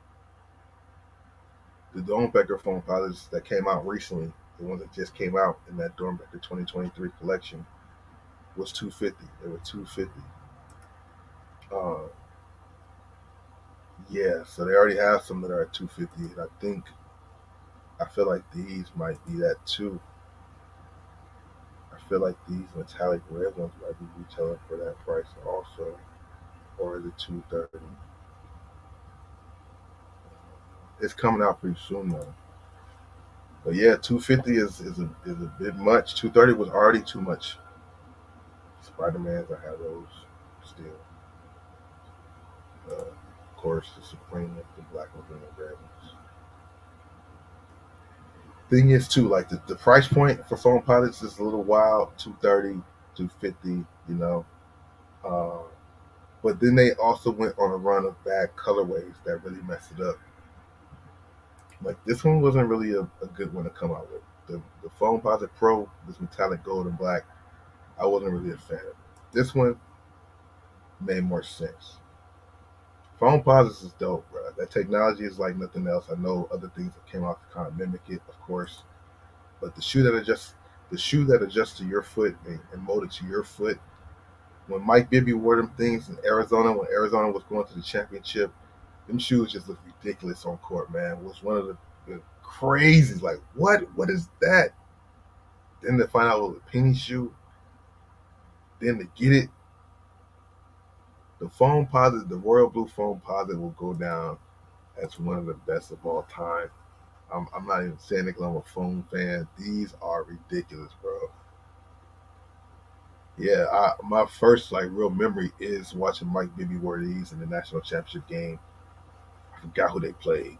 S1: The Dornbecker phone pilots that came out recently, the ones that just came out in that Dornbecker 2023 collection, was 250. They were 250. Uh, yeah, so they already have some that are at 250. And I feel like these might be that too. I feel like these metallic red ones might be retailing for that price also, or is it 230? It's coming out pretty soon though. But yeah, 250 is a bit much. 230 was already too much. Spider Mans, I have those still. Of course, the Supreme, the black ones and the red ones. Thing is too, like the price point for phone pilots is a little wild. 230, 250, you know. Uh, but then they also went on a run of bad colorways that really messed it up. Like this one wasn't really a good one to come out with. The Phone Pilot Pro, this metallic gold and black, I wasn't really a fan of. This one made more sense. Phone posits is dope, bro. That technology is like nothing else. I know other things that came out to kind of mimic it, of course, but the shoe that adjusts to your foot and molded to your foot. When Mike Bibby wore them things in Arizona, when Arizona was going to the championship, them shoes just looked ridiculous on court, man. It was one of the crazy, like, what is that? Then to find out it was a penny shoe, then to get it, the foam posit, the royal blue foam posit will go down as one of the best of all time. I'm not even saying it 'cause I'm a foam fan. These are ridiculous, bro. Yeah, my first like real memory is watching Mike Bibby wear these in the national championship game. I forgot who they played,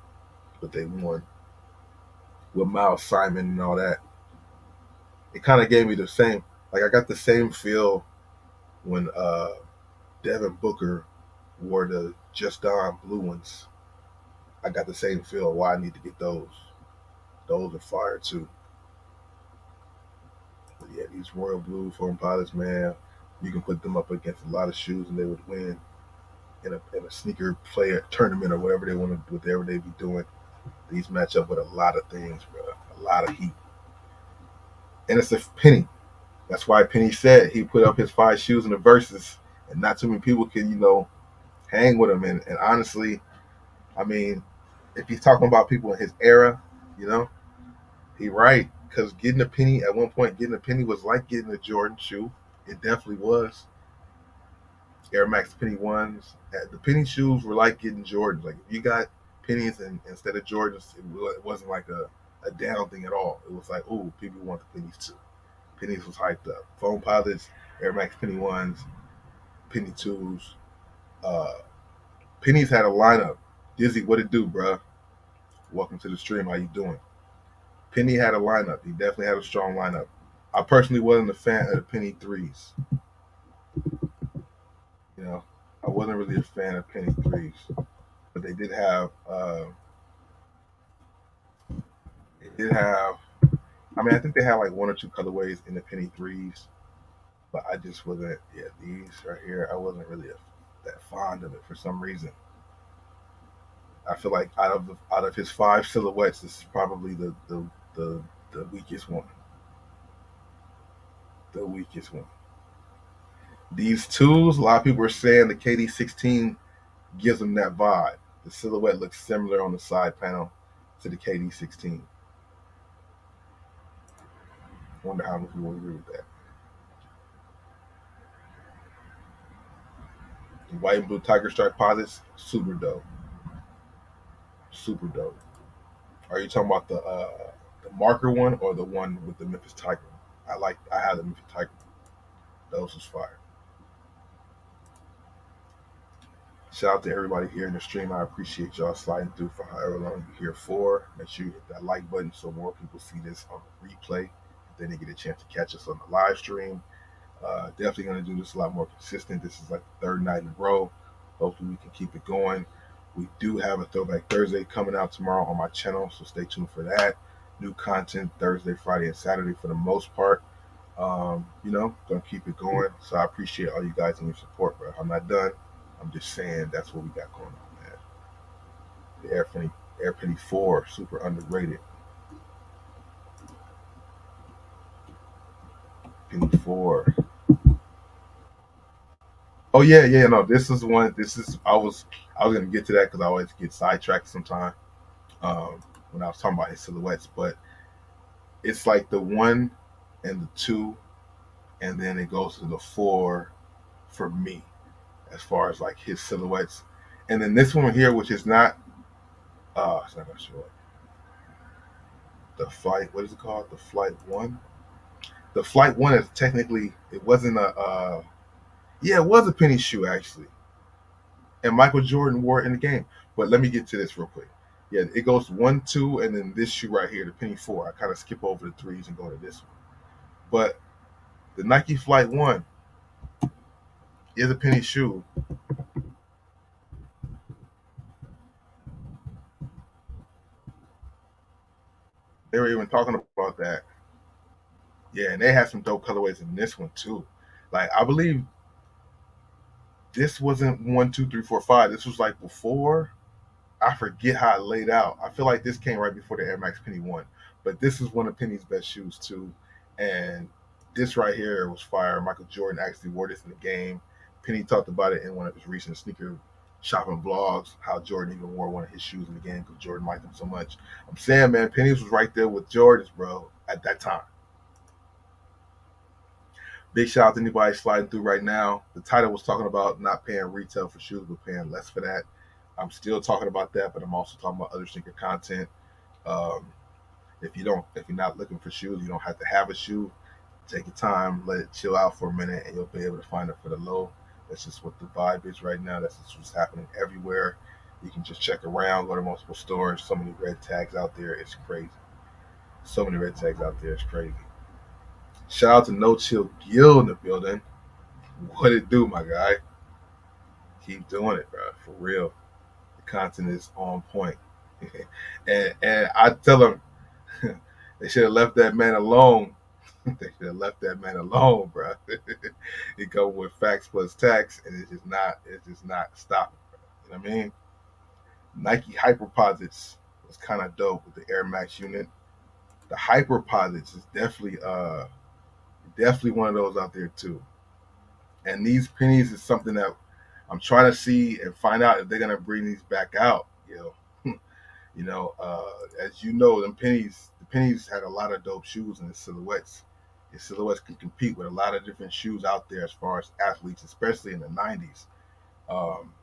S1: but they won with Miles Simon and all that. It kind of gave me the same, like I got the same feel when Devin Booker wore the Just Don blue ones. I got the same feel. Why I need to get those. Those are fire too. But yeah, these royal blue foam pilots, man, you can put them up against a lot of shoes and they would win in a sneaker player tournament or whatever they want to, whatever they be doing. These match up with a lot of things, bro. A lot of heat, and it's a penny. That's why Penny said he put up his five shoes in the verses, and not too many people can, hang with him. And honestly, I mean, if he's talking about people in his era, you know, he right. Because getting a penny at one point, getting a penny was like getting a Jordan shoe. It definitely was. Air Max Penny ones. The penny shoes were like getting Jordans. Like if you got pennies and instead of Jordans, it wasn't like a down thing at all. It was like, oh, people want the pennies too. Pennies was hyped up. Foam pilots, Air Max Penny ones, Penny twos. Uh, Pennies had a lineup. Dizzy, what it do, bruh? Welcome to the stream. How you doing? Penny had a lineup. He definitely had a strong lineup. I personally wasn't a fan of the Penny threes. You know, I wasn't really a fan of Penny threes, but they did have. They did have. I mean, I think they had like one or two colorways in the Penny threes, but I just wasn't. Yeah, these right here, I wasn't really that fond of it for some reason. I feel like out of his five silhouettes, this is probably the the weakest one. The weakest one. These tools, a lot of people are saying the KD16 gives them that vibe. The silhouette looks similar on the side panel to the KD16. Wonder how many people agree with that. The white and blue tiger stripe posits, super dope, super dope. Are you talking about the marker one or the one with the Memphis Tiger? I had the Memphis Tiger. Those was fire. Shout out to everybody here in the stream. I appreciate y'all sliding through for however long you're here for. Make sure you hit that like button so more people see this on the replay. Then they get a chance to catch us on the live stream. Definitely going to do this a lot more consistent. This is like the third night in a row. Hopefully we can keep it going. We do have a Throwback Thursday coming out tomorrow on my channel, so stay tuned for that. New content Thursday, Friday, and Saturday for the most part. Gonna keep it going. So I appreciate all you guys and your support, but I'm not done. I'm just saying that's what we got going on, man. The Air Penny 4, super underrated. Penny 4. Oh yeah, no. This is one. This is I was gonna get to that because I always get sidetracked sometimes when I was talking about his silhouettes. But it's like the 1 and the 2, and then it goes to the 4 for me as far as like his silhouettes. And then this one here, which is not it's not gonna show it. The flight, what is it called? The Flight 1. The Flight 1 is technically, it wasn't yeah, it was a penny shoe actually, and Michael Jordan wore it in the game. But let me get to this real quick. Yeah, it goes 1, 2, and then this shoe right here, the penny 4. I kind of skip over the threes and go to this one. But the Nike Flight 1 is a penny shoe. They were even talking about that. Yeah, and they had some dope colorways in this one too. Like I believe this wasn't 1, 2, 3, 4, 5. This was like before. I forget how it laid out. I feel like this came right before the Air Max Penny 1. But this is one of Penny's best shoes too. And this right here was fire. Michael Jordan actually wore this in the game. Penny talked about it in one of his recent sneaker shopping vlogs, how Jordan even wore one of his shoes in the game because Jordan liked him so much. I'm saying, man, Penny's was right there with Jordan's, bro, at that time. Big shout out to anybody sliding through right now. The title was talking about not paying retail for shoes, but paying less for that. I'm still talking about that, but I'm also talking about other sneaker content. Um, if you're not looking for shoes, you don't have to have a shoe. Take your time, let it chill out for a minute, and you'll be able to find it for the low. That's just what the vibe is right now. That's just what's happening everywhere. You can just check around, go to multiple stores. So many red tags out there, it's crazy. So many red tags out there, it's crazy. Shout out to No Chill Gill in the building. What it do, my guy? Keep doing it, bro. For real. The content is on point. and I tell them they should have left that man alone. They should have left that man alone, bro. It go with facts plus tax, and it's just not stopping. Bro. You know what I mean? Nike Hyperposits was kind of dope with the Air Max unit. The Hyperposits is definitely one of those out there too. And these pennies is something that I'm trying to see and find out if they're gonna bring these back out. As you know, the pennies had a lot of dope shoes and the silhouettes. The silhouettes can compete with a lot of different shoes out there as far as athletes, especially in the '90s. Um,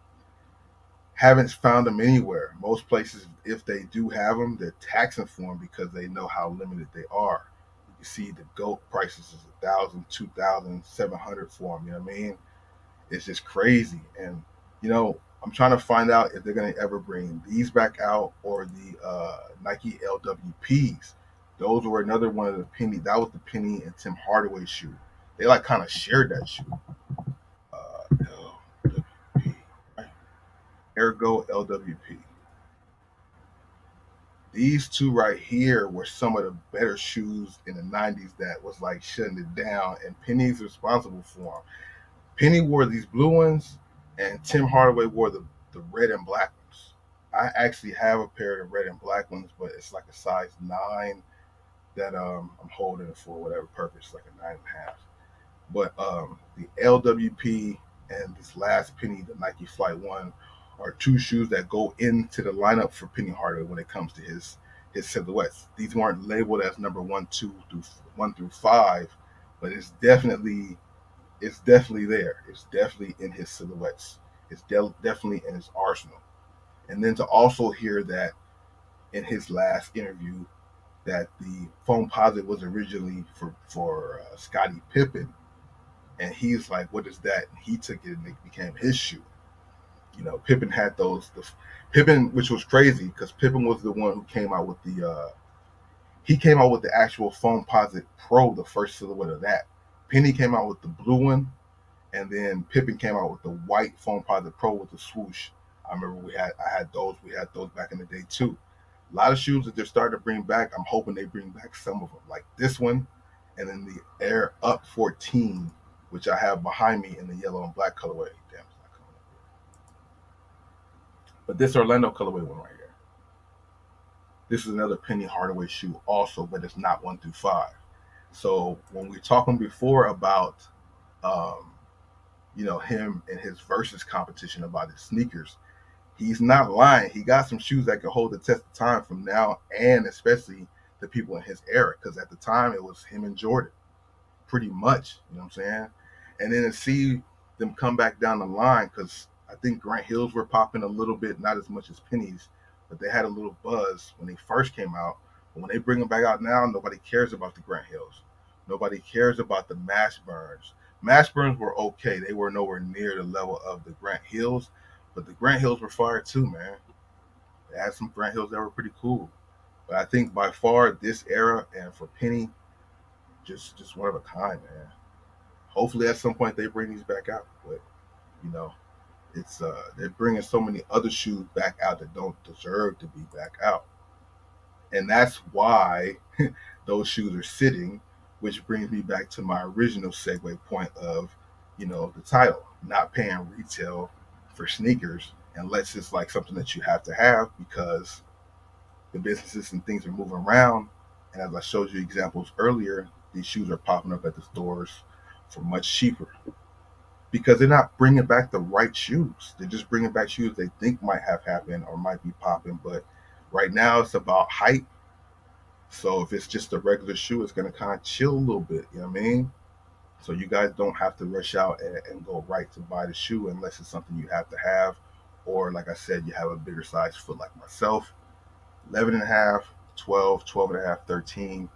S1: haven't found them anywhere. Most places, if they do have them, they're taxing for them because they know how limited they are. You see, the GOAT prices is 1,000, 2,000, 700 for them. You know what I mean? It's just crazy. And I'm trying to find out if they're going to ever bring these back out or the Nike LWPs. Those were another one of the Penny. That was the Penny and Tim Hardaway shoe. They like kind of shared that shoe. LWP, right? Ergo LWP. These two right here were some of the better shoes in the '90s that was like shutting it down, and Penny's responsible for them. Penny wore these blue ones, and Tim Hardaway wore the red and black ones. I actually have a pair of the red and black ones, but it's like a size 9 that I'm holding it for whatever purpose, like a 9.5. But the LWP and this last Penny, the Nike Flight 1, are two shoes that go into the lineup for Penny Hardaway when it comes to his silhouettes. These weren't labeled as number 1 through 5, but it's definitely there. It's definitely in his silhouettes. It's definitely in his arsenal. And then to also hear that in his last interview that the phone posit was originally for Scottie Pippen, and he's like, "What is that?" And he took it and it became his shoe. Pippen had those. Pippen, which was crazy because Pippen was the one who came out with the. He came out with the actual Foam Posit Pro, the first silhouette of that. Penny came out with the blue one, and then Pippen came out with the white Foam Posit Pro with the swoosh. I remember I had those. We had those back in the day too. A lot of shoes that they're starting to bring back. I'm hoping they bring back some of them, like this one, and then the Air Up 14, which I have behind me in the yellow and black colorway. Damn, it's not coming up here. But this Orlando colorway one right here. This is another Penny Hardaway shoe also, but it's not 1 through 5. So when we were talking before about, um, him and his versus competition about his sneakers, he's not lying. He got some shoes that can hold the test of time from now, and especially the people in his era. Because at the time, it was him and Jordan, pretty much. You know what I'm saying? And then to see them come back down the line, because I think Grant Hills were popping a little bit, not as much as Pennies, but they had a little buzz when they first came out. But when they bring them back out now, nobody cares about the Grant Hills. Nobody cares about the Mashburns. Mashburns were okay. They were nowhere near the level of the Grant Hills, but the Grant Hills were fire too, man. They had some Grant Hills that were pretty cool. But I think by far this era and for Penny, just one of a kind, man. Hopefully at some point they bring these back out. But you know, it's they're bringing so many other shoes back out that don't deserve to be back out. And that's why those shoes are sitting, which brings me back to my original segue point of, the title, not paying retail for sneakers unless it's like something that you have to have because the businesses and things are moving around. And as I showed you examples earlier, these shoes are popping up at the stores for much cheaper because they're not bringing back the right shoes. They're just bringing back shoes they think might have happened or might be popping. But right now it's about hype. So if it's just a regular shoe, it's going to kind of chill a little bit. You know what I mean? So you guys don't have to rush out and go right to buy the shoe unless it's something you have to have. Or like I said, you have a bigger size foot like myself, 11 and a half, 12, 12 and a half, 13.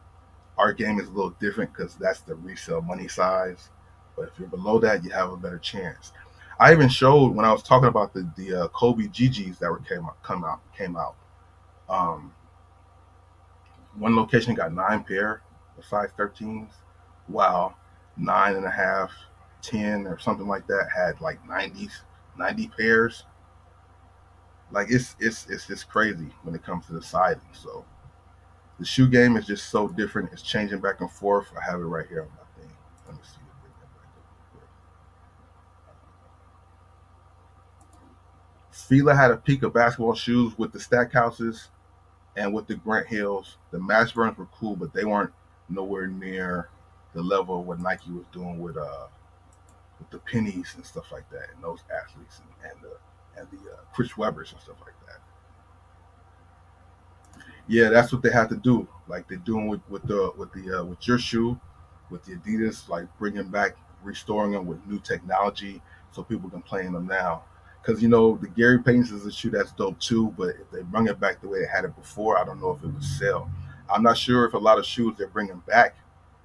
S1: Our game is a little different because that's the resale money size. But if you're below that, you have a better chance. I even showed when I was talking about the Kobe GGs that came out. Um, One location got 9 pair of size 13s, while 9.5, 10 or something like that had like 90 pairs. Like it's just crazy when it comes to the sizing. So the shoe game is just so different. It's changing back and forth. I have it right here on my thing. Let me see. Fila had a peak of basketball shoes with the Stackhouses and with the Grant Hills. The Mashburns were cool, but they weren't nowhere near the level of what Nike was doing with the pennies and stuff like that, and those athletes and the Chris Webbers and stuff like that. Yeah, that's what they have to do. Like they're doing with your shoe, with the Adidas, like bringing back, restoring them with new technology, so people can play in them now. Because the Gary Payton's is a shoe that's dope too, but if they bring it back the way they had it before, I don't know if it would sell. I'm not sure if a lot of shoes they're bringing back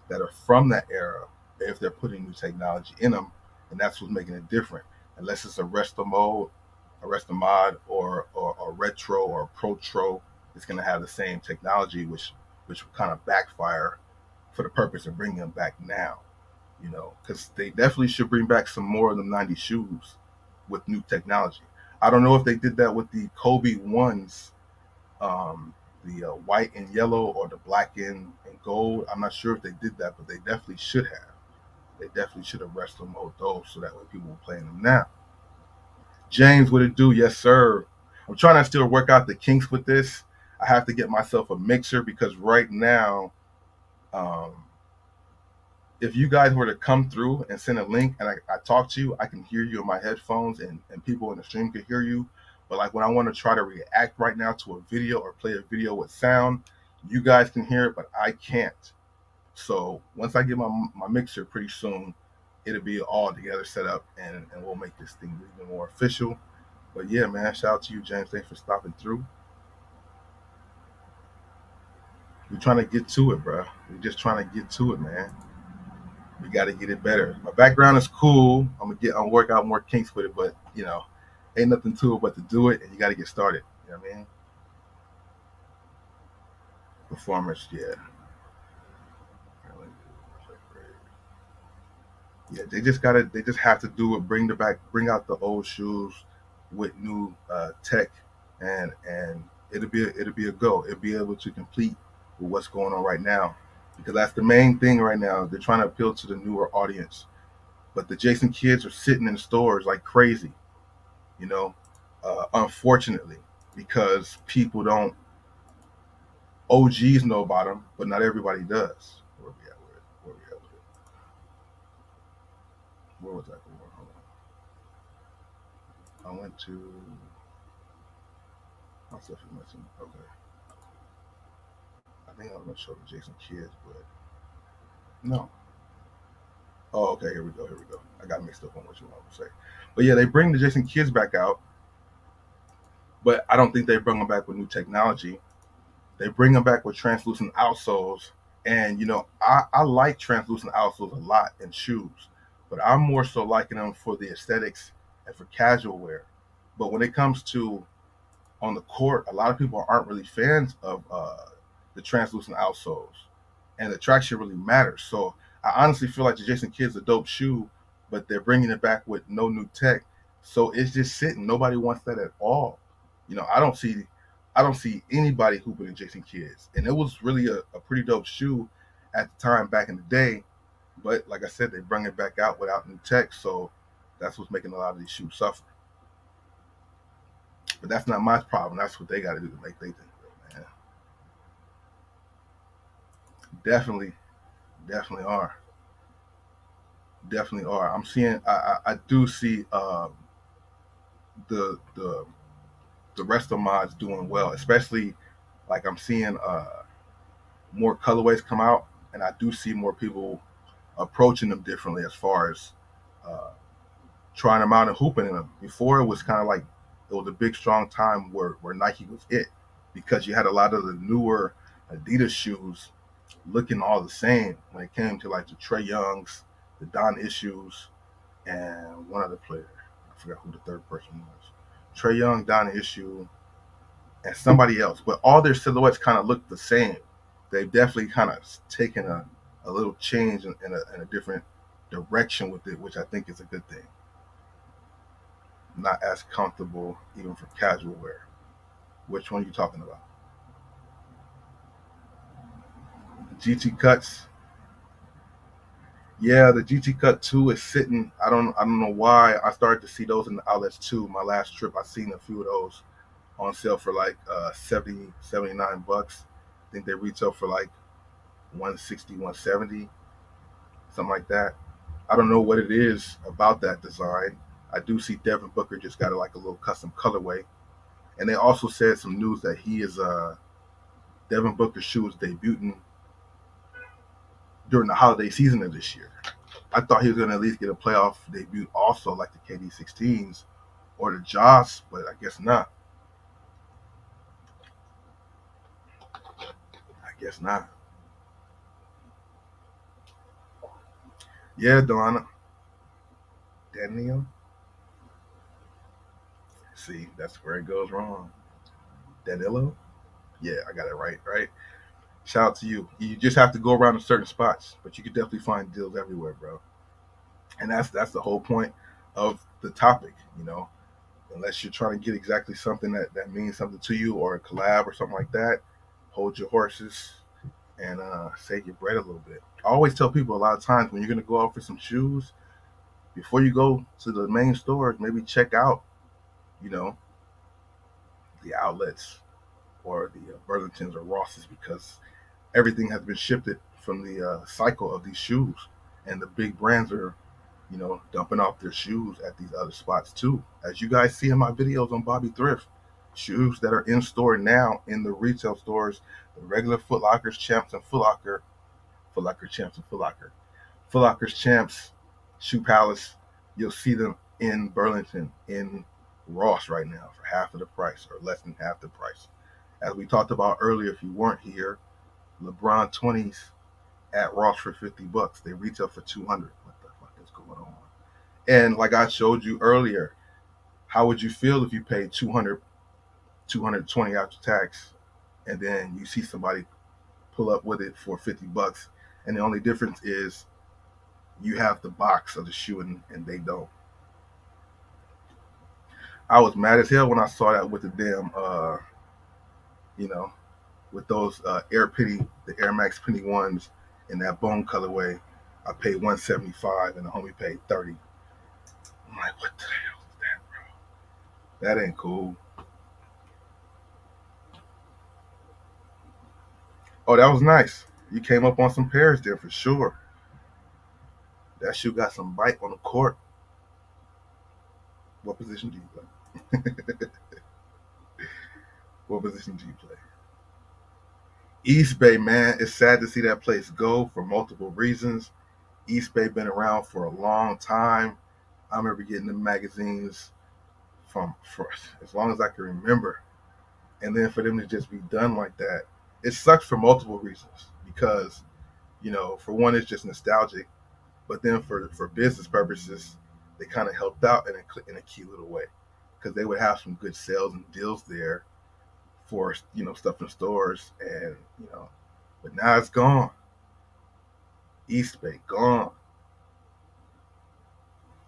S1: that are from that era, if they're putting new technology in them, and that's what's making it different. Unless it's a resto mode, a resto mod, or a retro or a protro, it's going to have the same technology, which will kind of backfire for the purpose of bringing them back now. Because they definitely should bring back some more of the '90s shoes with new technology. I don't know if they did that with the Kobe ones, the white and yellow or the black and gold. I'm not sure if they did that, but they definitely should have. They definitely should have wrestle mode those so that way people were playing them now. James, what it do? Yes, sir. I'm trying to still work out the kinks with this. I have to get myself a mixer because right now, um, if you guys were to come through and send a link and I talk to you, I can hear you in my headphones and people in the stream can hear you. But like when I want to try to react right now to a video or play a video with sound, you guys can hear it, but I can't. So once I get my mixer pretty soon, it'll be all together set up, and we'll make this thing even more official. But yeah, man, shout out to you, James. Thanks for stopping through. We're trying to get to it, bro. We're just trying to get to it, man. We got to get it better. My background is cool. I'm work out more kinks with it, but ain't nothing to it but to do it, and you got to get started. You know what I mean? Performance, yeah. Yeah, they just have to do it. Bring out the old shoes with new tech, and it'll be a go. It'll be able to compete with what's going on right now, because that's the main thing right now. They're trying to appeal to the newer audience, but the Jason kids are sitting in stores like crazy, you know. Unfortunately, because people don't OGs know about them, but not everybody does. Where we at with it? Where we at with it? Where was that? Hold on. I went to myself is missing. Okay. I think I was gonna show the Jason kids, but no. Oh, okay. Here we go. Here we go. I got mixed up on what you want to say. But yeah, they bring the Jason kids back out, but I don't think they bring them back with new technology. They bring them back with translucent outsoles, and I like translucent outsoles a lot in shoes, but I'm more so liking them for the aesthetics and for casual wear. But when it comes to on the court, a lot of people aren't really fans of the translucent outsoles, and the traction really matters. So I honestly feel like the Jason Kidd's a dope shoe, but they're bringing it back with no new tech, so it's just sitting. Nobody wants that at all. I don't see anybody hooping in Jason Kidd's, and it was really a pretty dope shoe at the time back in the day. But like I said, they bring it back out without new tech, so that's what's making a lot of these shoes suffer. But that's not my problem. That's what they got to do to make they think, man. Definitely, definitely are, definitely are. I'm seeing. I do see the the the rest of mods doing well, especially like I'm seeing more colorways come out, and I do see more people approaching them differently as far as uh, trying them out and hooping in them. Before it was kind of like it was a big strong time where Nike was it, because you had a lot of the newer Adidas shoes looking all the same when it came to like the Trey Youngs, the Don Issues, and one other player. I forgot who the third person was. Trey Young, Don Issue, and somebody else. But all their silhouettes kind of look the same. They've definitely kind of taken a little change in a different direction with it, which I think is a good thing. Not as comfortable even for casual wear. Which one are you talking about? GT Cuts. Yeah, the GT Cut 2 is sitting. I don't know why. I started to see those in the outlets too. My last trip I seen a few of those on sale for like 70, 79 bucks. I think they retail for like 160, 170, something like that. I don't know what it is about that design. I do see Devin Booker just got like a little custom colorway. And they also said some news that he is Devin Booker's shoe is debuting during the holiday season of this year. I thought he was going to at least get a playoff debut also, like the KD 16s or the Joss, but I guess not. I guess not. Yeah, Donna. Daniel. See, that's where it goes wrong. Danilo? Yeah, I got it right, right? Shout out to you. You just have to go around to certain spots, but you can definitely find deals everywhere, bro. And that's the whole point of the topic, you know. Unless you're trying to get exactly something that means something to you, or a collab or something like that, hold your horses and save your bread a little bit. I always tell people a lot of times when you're gonna go out for some shoes, before you go to the main stores, maybe check out, you know, the outlets or the Burlingtons or Rosses, because everything has been shifted from the cycle of these shoes, and the big brands are, dumping off their shoes at these other spots too. As you guys see in my videos on Bobby Thrift, shoes that are in store now in the retail stores, the regular Foot Lockers, Champs, and Foot Locker, Foot Locker, Champs, and Foot Locker, Foot Lockers, Champs, Shoe Palace, you'll see them in Burlington, in Ross right now for half of the price or less than half the price. As we talked about earlier, if you weren't here, LeBron 20s at Ross for $50. They retail for 200. What the fuck is going on? And like I showed you earlier, how would you feel if you paid 200, 220 after tax, and then you see somebody pull up with it for $50, and the only difference is you have the box of the shoe and they don't. I was mad as hell when I saw that with the damn, you know, with those the Air Max Penny ones in that bone colorway. I paid 175 and the homie paid 30. I'm like, what the hell is that? That ain't cool. Oh, that was nice. You came up on some pairs there for sure. That shoe got some bite on the court. What position do you play? What position do you play? East Bay, man, it's sad to see that place go for multiple reasons. East Bay been around for a long time. I remember getting the magazines from for as long as I can remember. And then for them to just be done like that, it sucks for multiple reasons. Because, for one, it's just nostalgic. But then for business purposes, they kind of helped out in a key little way. Because they would have some good sales and deals there for, stuff in stores. And, but now it's gone. East Bay, gone.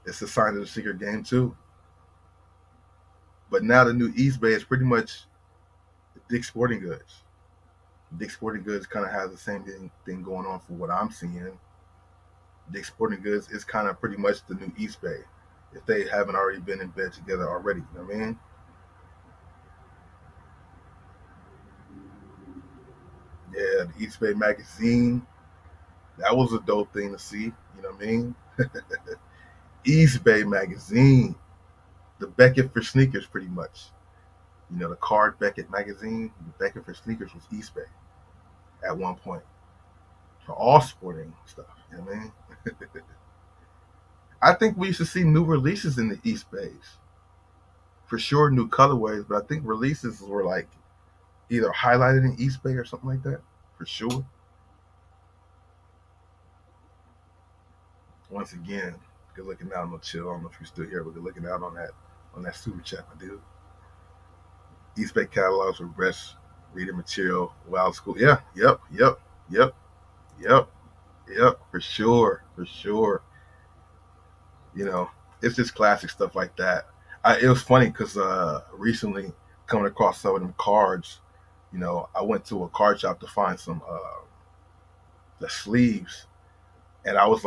S1: It's a sign of the secret game, too. But now the new East Bay is pretty much Dick's Sporting Goods. Dick's Sporting Goods kind of has the same thing going on for what I'm seeing. Dick's Sporting Goods is kind of pretty much the new East Bay, if they haven't already been in bed together already. You know what I mean? Yeah, the East Bay magazine, that was a dope thing to see. You know what I mean? East Bay magazine, the Beckett for sneakers, pretty much. The card Beckett magazine, the Beckett for sneakers was East Bay at one point for all sporting stuff. You know what I mean? I think we should see new releases in the East Bays. For sure, new colorways, but I think releases were like either highlighted in East Bay or something like that. For sure. Once again, good looking out on the chill. I don't know if you're still here, but good looking out on that super chat, my dude. East Bay catalogs were best reading material, wild school. Yeah, yep, yep, yep, for sure, for sure. You know, it's just classic stuff like that. It was funny because recently coming across some of them cards, I went to a card shop to find some the sleeves, and I was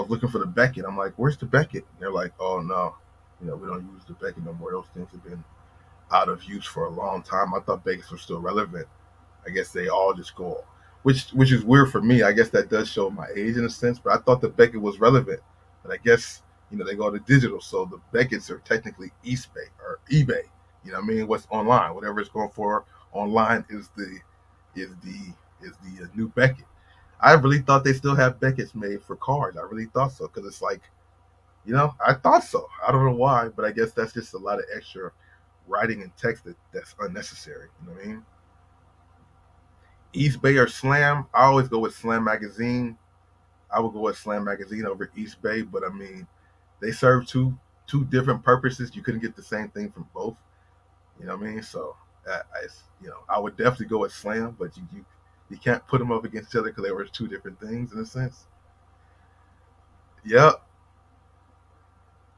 S1: looking for the Beckett. I'm like, where's the Beckett? And they're like, oh no, we don't use the Beckett no more. Those things have been out of use for a long time. I thought Becketts were still relevant. I guess they all just go, which is weird for me. I guess that does show my age in a sense. But I thought the Beckett was relevant. But I guess they go to digital, so the Becketts are technically East Bay or eBay. You know what I mean? What's online, whatever it's going for online is the new Beckett. I really thought they still have Beckett's made for cards. I really thought so because it's like, I thought so. I don't know why, but I guess that's just a lot of extra writing and text that's unnecessary. You know what I mean? East Bay or Slam? I always go with Slam Magazine. I would go with Slam Magazine over East Bay, but I mean, they serve two different purposes. You couldn't get the same thing from both. You know what I mean? So, I would definitely go with Slam, but you can't put them up against each other because they were two different things in a sense. Yep,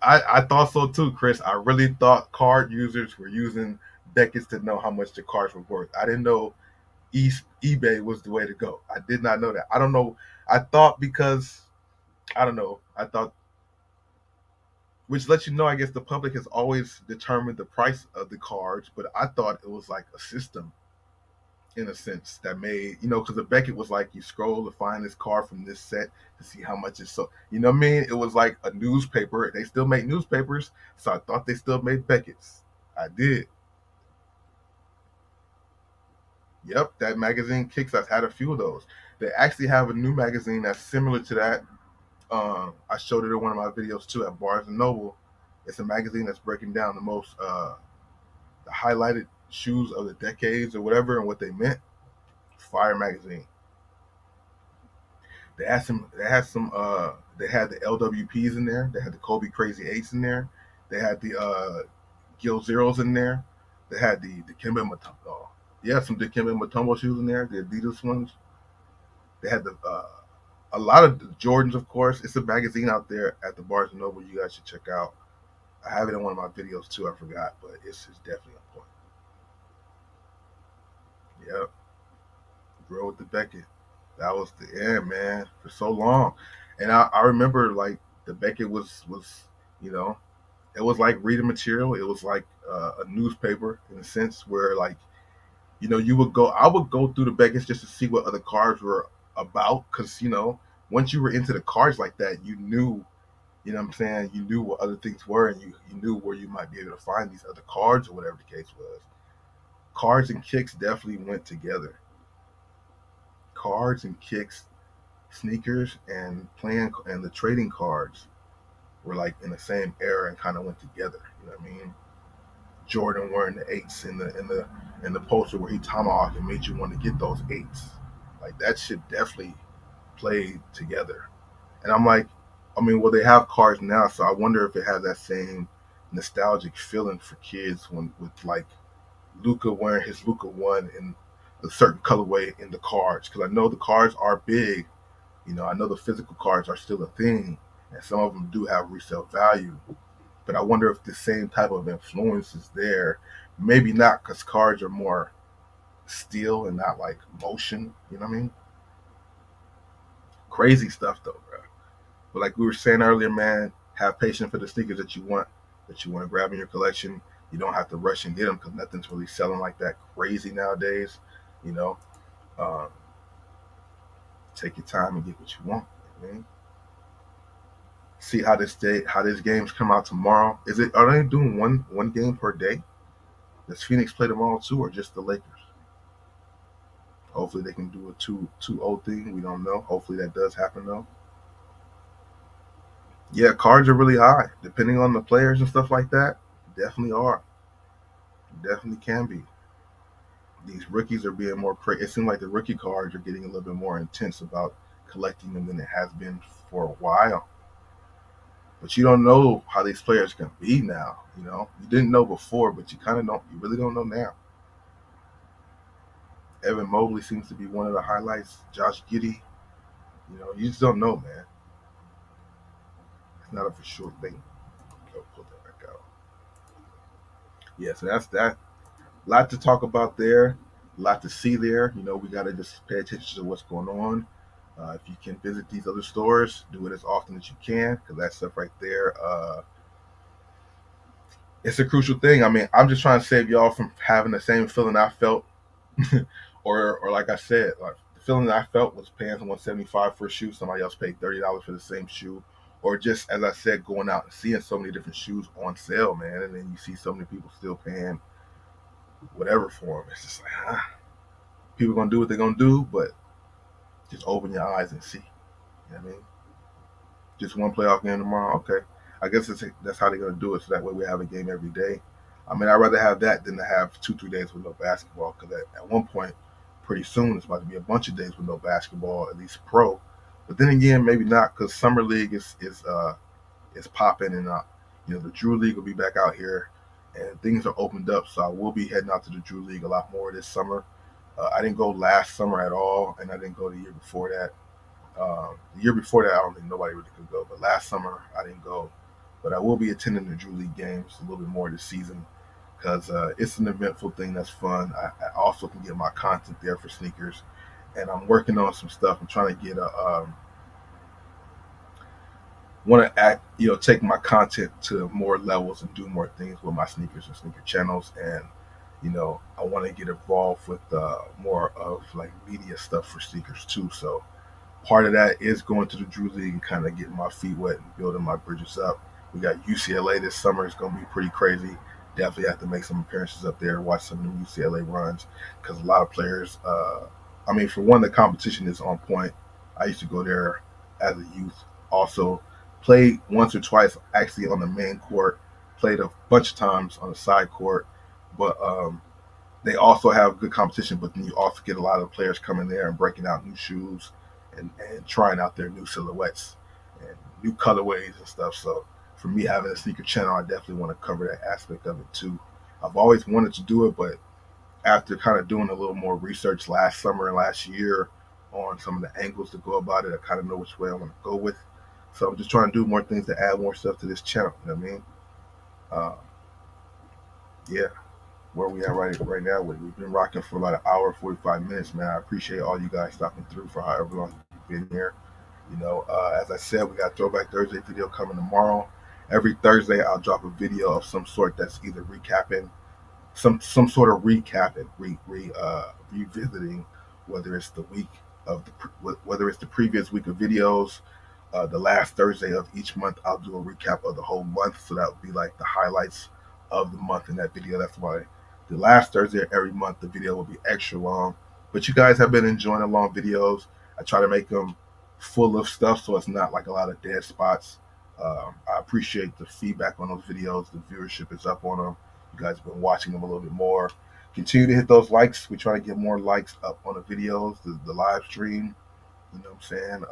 S1: I thought so too, Chris. I really thought card users were using Beckett's to know how much the cards were worth. I didn't know eBay was the way to go. I did not know that. I don't know. I thought because I don't know. I thought, which lets you know, I guess the public has always determined the price of the cards, but I thought it was like a system in a sense that made because the Beckett was like you scroll to find this card from this set to see how much it's so. You know what I mean? It was like a newspaper. They still make newspapers, so I thought they still made Beckett's. I did. Yep, that magazine Kicks. I've had a few of those. They actually have a new magazine that's similar to that. I showed it in one of my videos too at Barnes and Noble. It's a magazine that's breaking down the most the highlighted shoes of the decades or whatever and what they meant. Fire magazine. They had some. They had some. They had the LWPs in there. They had the Kobe Crazy Eights in there. They had the Gil Zeros in there. They had the Dikembe Mutombo. Yeah, some Dikembe Mutombo shoes in there. The Adidas ones. They had the a lot of the Jordans, of course. It's a magazine out there at the Barnes and Noble. You guys should check out. I have it in one of my videos too. I forgot, but it's definitely on point. Yep, Grow with the Beckett. That was the end, man, for so long. And I remember like the Beckett was you know it was like reading material. It was like a newspaper in a sense where like you would go. I would go through the Beckett's just to see what other cards were about because once you were into the cards like that, you knew. You know what I'm saying? You knew what other things were, and you knew where you might be able to find these other cards or whatever the case was. Cards and kicks definitely went together. Cards and kicks, sneakers and playing and the trading cards were like in the same era and kind of went together. You know what I mean? Jordan wearing the eights in the poster where he tomahawked and made you want to get those eights. Like that shit definitely played together. And I'm like, I mean, well, they have cars now, so I wonder if it has that same nostalgic feeling for kids when with like Luca wearing his Luca one in a certain colorway in the cards. Because I know the cards are big. I know the physical cards are still a thing, and some of them do have resale value. But I wonder if the same type of influence is there. Maybe not, because cards are more steel and not like motion. You know what I mean? Crazy stuff though, bro. But like we were saying earlier, man, have patience for the sneakers that you want to grab in your collection. You don't have to rush and get them because nothing's really selling like that crazy nowadays. You know, um, take your time and get what you want. You know what I mean? See how this games come out tomorrow. Are they doing one game per day? Does Phoenix play tomorrow too, or just the Lakers? Hopefully they can do a two-0 thing. We don't know. Hopefully that does happen though. Yeah, cards are really high, depending on the players and stuff like that. Definitely are. Definitely can be. These rookies are being more crazy. It seems like the rookie cards are getting a little bit more intense about collecting them than it has been for a while. But you don't know how these players can be now. You didn't know before, but you kind of don't. You really don't know now. Evan Mobley seems to be one of the highlights. Josh Giddey. You just don't know, man. It's not a for sure thing. Go pull that back out. Yeah, so that's that. A lot to talk about there. A lot to see there. We got to just pay attention to what's going on. If you can visit these other stores, do it as often as you can because that stuff right there, it's a crucial thing. I mean, I'm just trying to save y'all from having the same feeling I felt, or like I said, like the feeling that I felt was paying someone 75 for a shoe. Somebody else paid $30 for the same shoe, or just as I said, going out and seeing so many different shoes on sale, man, and then you see so many people still paying whatever for them. It's just like, people gonna do what they're gonna do, but just open your eyes and see. You know what I mean? Just one playoff game tomorrow. Okay, I guess that's how they're gonna do it. So that way we have a game every day. I mean, I'd rather have that than to have 2-3 days with no basketball. Because at one point, pretty soon, it's about to be a bunch of days with no basketball, at least pro. But then again, maybe not because summer league is popping, and the Drew League will be back out here, and things are opened up. So I will be heading out to the Drew League a lot more this summer. I didn't go last summer at all, and I didn't go the year before that. The year before that, I don't think nobody really could go. But last summer, I didn't go. But I will be attending the Drew League games a little bit more this season because it's an eventful thing that's fun. I also can get my content there for sneakers, and I'm working on some stuff. I'm trying to get want to act, take my content to more levels and do more things with my sneakers and sneaker channels, and I want to get involved with more of like media stuff for sneakers too. So part of that is going to the Drew League and kind of getting my feet wet and building my bridges up. We got UCLA this summer. It's going to be pretty crazy. Definitely have to make some appearances up there, watch some of the UCLA runs because a lot of players. I mean, for one, the competition is on point. I used to go there as a youth Also played once or twice actually on the main court. Played a bunch of times on the side court, but they also have good competition. But then you also get a lot of players coming there and breaking out new shoes and trying out their new silhouettes and new colorways and stuff. So for me, having a sneaker channel, I definitely want to cover that aspect of it too. I've always wanted to do it, but after kind of doing a little more research last summer and last year on some of the angles to go about it, I kind of know which way I want to go with. So I'm just trying to do more things to add more stuff to this channel. You know what I mean? Uh, yeah, where we at right now. We've been rocking for about an hour, 45 minutes, man. I appreciate all you guys stopping through for however long you've been here. As I said, we got Throwback Thursday video coming tomorrow. Every Thursday, I'll drop a video of some sort that's either recapping some sort of recapping, revisiting, whether it's the week of whether it's the previous week of videos. The last Thursday of each month, I'll do a recap of the whole month, so that would be like the highlights of the month in that video. That's why the last Thursday of every month, the video will be extra long. But you guys have been enjoying the long videos. I try to make them full of stuff, so it's not like a lot of dead spots. I appreciate the feedback on those videos. The viewership is up on them. You guys have been watching them a little bit more. Continue to hit those likes. We try to get more likes up on the videos, the live stream. You know what I'm saying?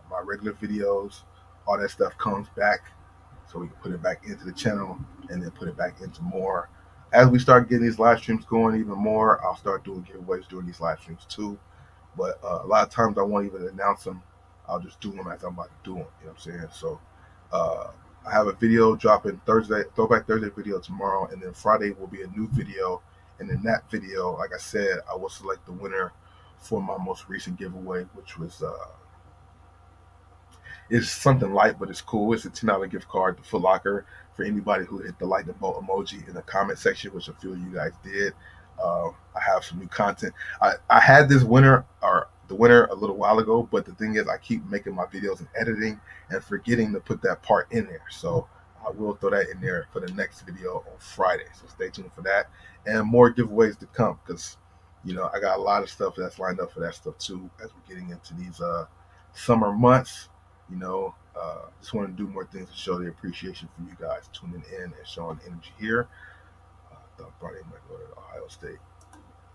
S1: My regular videos, all that stuff comes back, so we can put it back into the channel and then put it back into more. As we start getting these live streams going even more, I'll start doing giveaways during these live streams too. But a lot of times I won't even announce them. I'll just do them as I'm about to do them. You know what I'm saying? So uh, I have a video dropping Thursday, Throwback Thursday video tomorrow, and then Friday will be a new video. And in that video, like I said, I will select the winner for my most recent giveaway, which was it's something light, but it's cool. It's a $10 gift card to Foot Locker for anybody who hit the lightning bolt emoji in the comment section, which a few of you guys did. I have some new content. I had this winner or the winner a little while ago, but the thing is, I keep making my videos and editing and forgetting to put that part in there. So I will throw that in there for the next video on Friday. So stay tuned for that and more giveaways to come, because I got a lot of stuff that's lined up for that stuff too as we're getting into these summer months. Just want to do more things to show the appreciation for you guys tuning in and showing energy here. Thought Friday might go to Ohio State.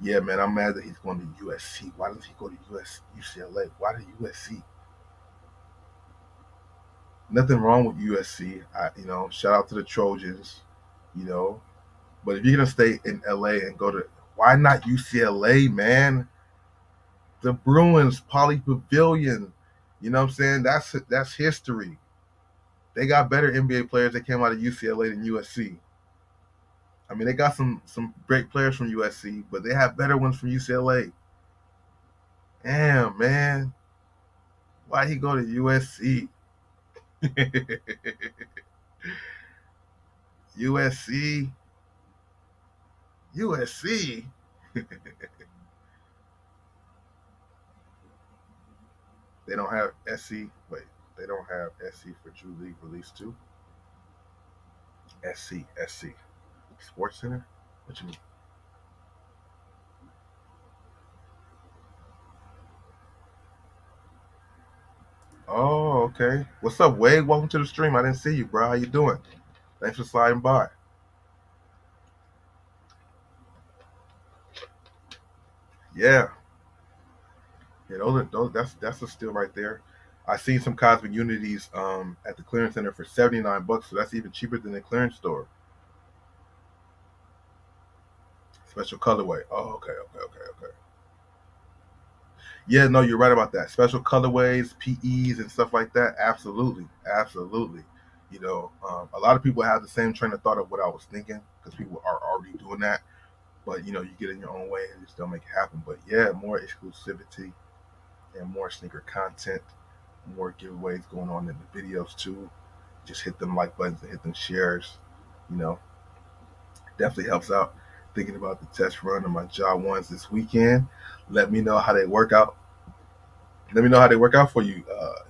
S1: Yeah, man, I'm mad that he's going to USC. Why does he go to UCLA? Why to USC? Nothing wrong with USC. Shout out to the Trojans. You know, but if you're gonna stay in LA and go to, why not UCLA, man? The Bruins, Poly Pavilion. You know what I'm saying? That's history. They got better NBA players that came out of UCLA than USC. I mean, they got some great players from USC, but they have better ones from UCLA. Damn, man. Why he go to USC? USC? USC? They don't have SC. Wait, they don't have SC for Drew League Release 2? SC. Sports Center? What you mean? Oh, okay. What's up, Wade? Welcome to the stream. I didn't see you, bro. How you doing? Thanks for sliding by. Yeah. Yeah, that's a steal right there. I seen some Cosmic Unities at the clearance center for $79, so that's even cheaper than the clearance store. Special colorway. Oh, okay. Yeah, no, you're right about that. Special colorways, PEs, and stuff like that. Absolutely. A lot of people have the same train of thought of what I was thinking, because people are already doing that. But you get in your own way and just don't make it happen. But yeah, more exclusivity and more sneaker content, more giveaways going on in the videos too. Just hit them like buttons and hit them shares. You know, definitely helps out. Thinking about the test run of my job ones this weekend. Let me know how they work out. Let me know how they work out for you,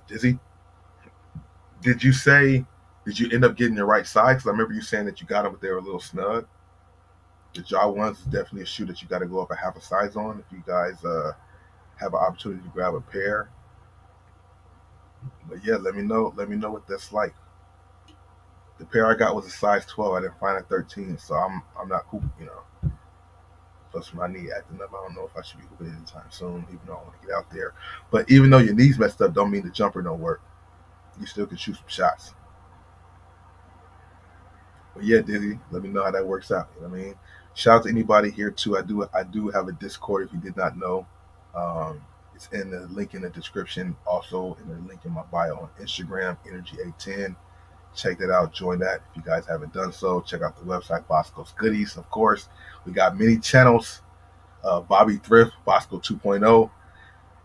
S1: Dizzy. Did you say? Did you end up getting the right size? Because I remember you saying that you got them, but they were a little snug. The jaw ones is definitely a shoe that you got to go up a half a size on if you guys have an opportunity to grab a pair. But yeah, let me know. Let me know what that's like. The pair I got was a size 12. I didn't find a 13, so I'm not hooping. Plus my knee acting up. I don't know if I should be hooping anytime soon, even though I want to get out there. But even though your knees messed up, don't mean the jumper don't work. You still can shoot some shots. But yeah, Dizzy, let me know how that works out. You know what I mean? Shout out to anybody here too. I do have a Discord if you did not know. Um, it's in the link in the description. Also in the link in my bio on Instagram, Energy810. Check that out. Join that if you guys haven't done so. Check out the website, Bosco's Goodies. Of course, we got many channels. Bobby Thrift, Bosco 2.0,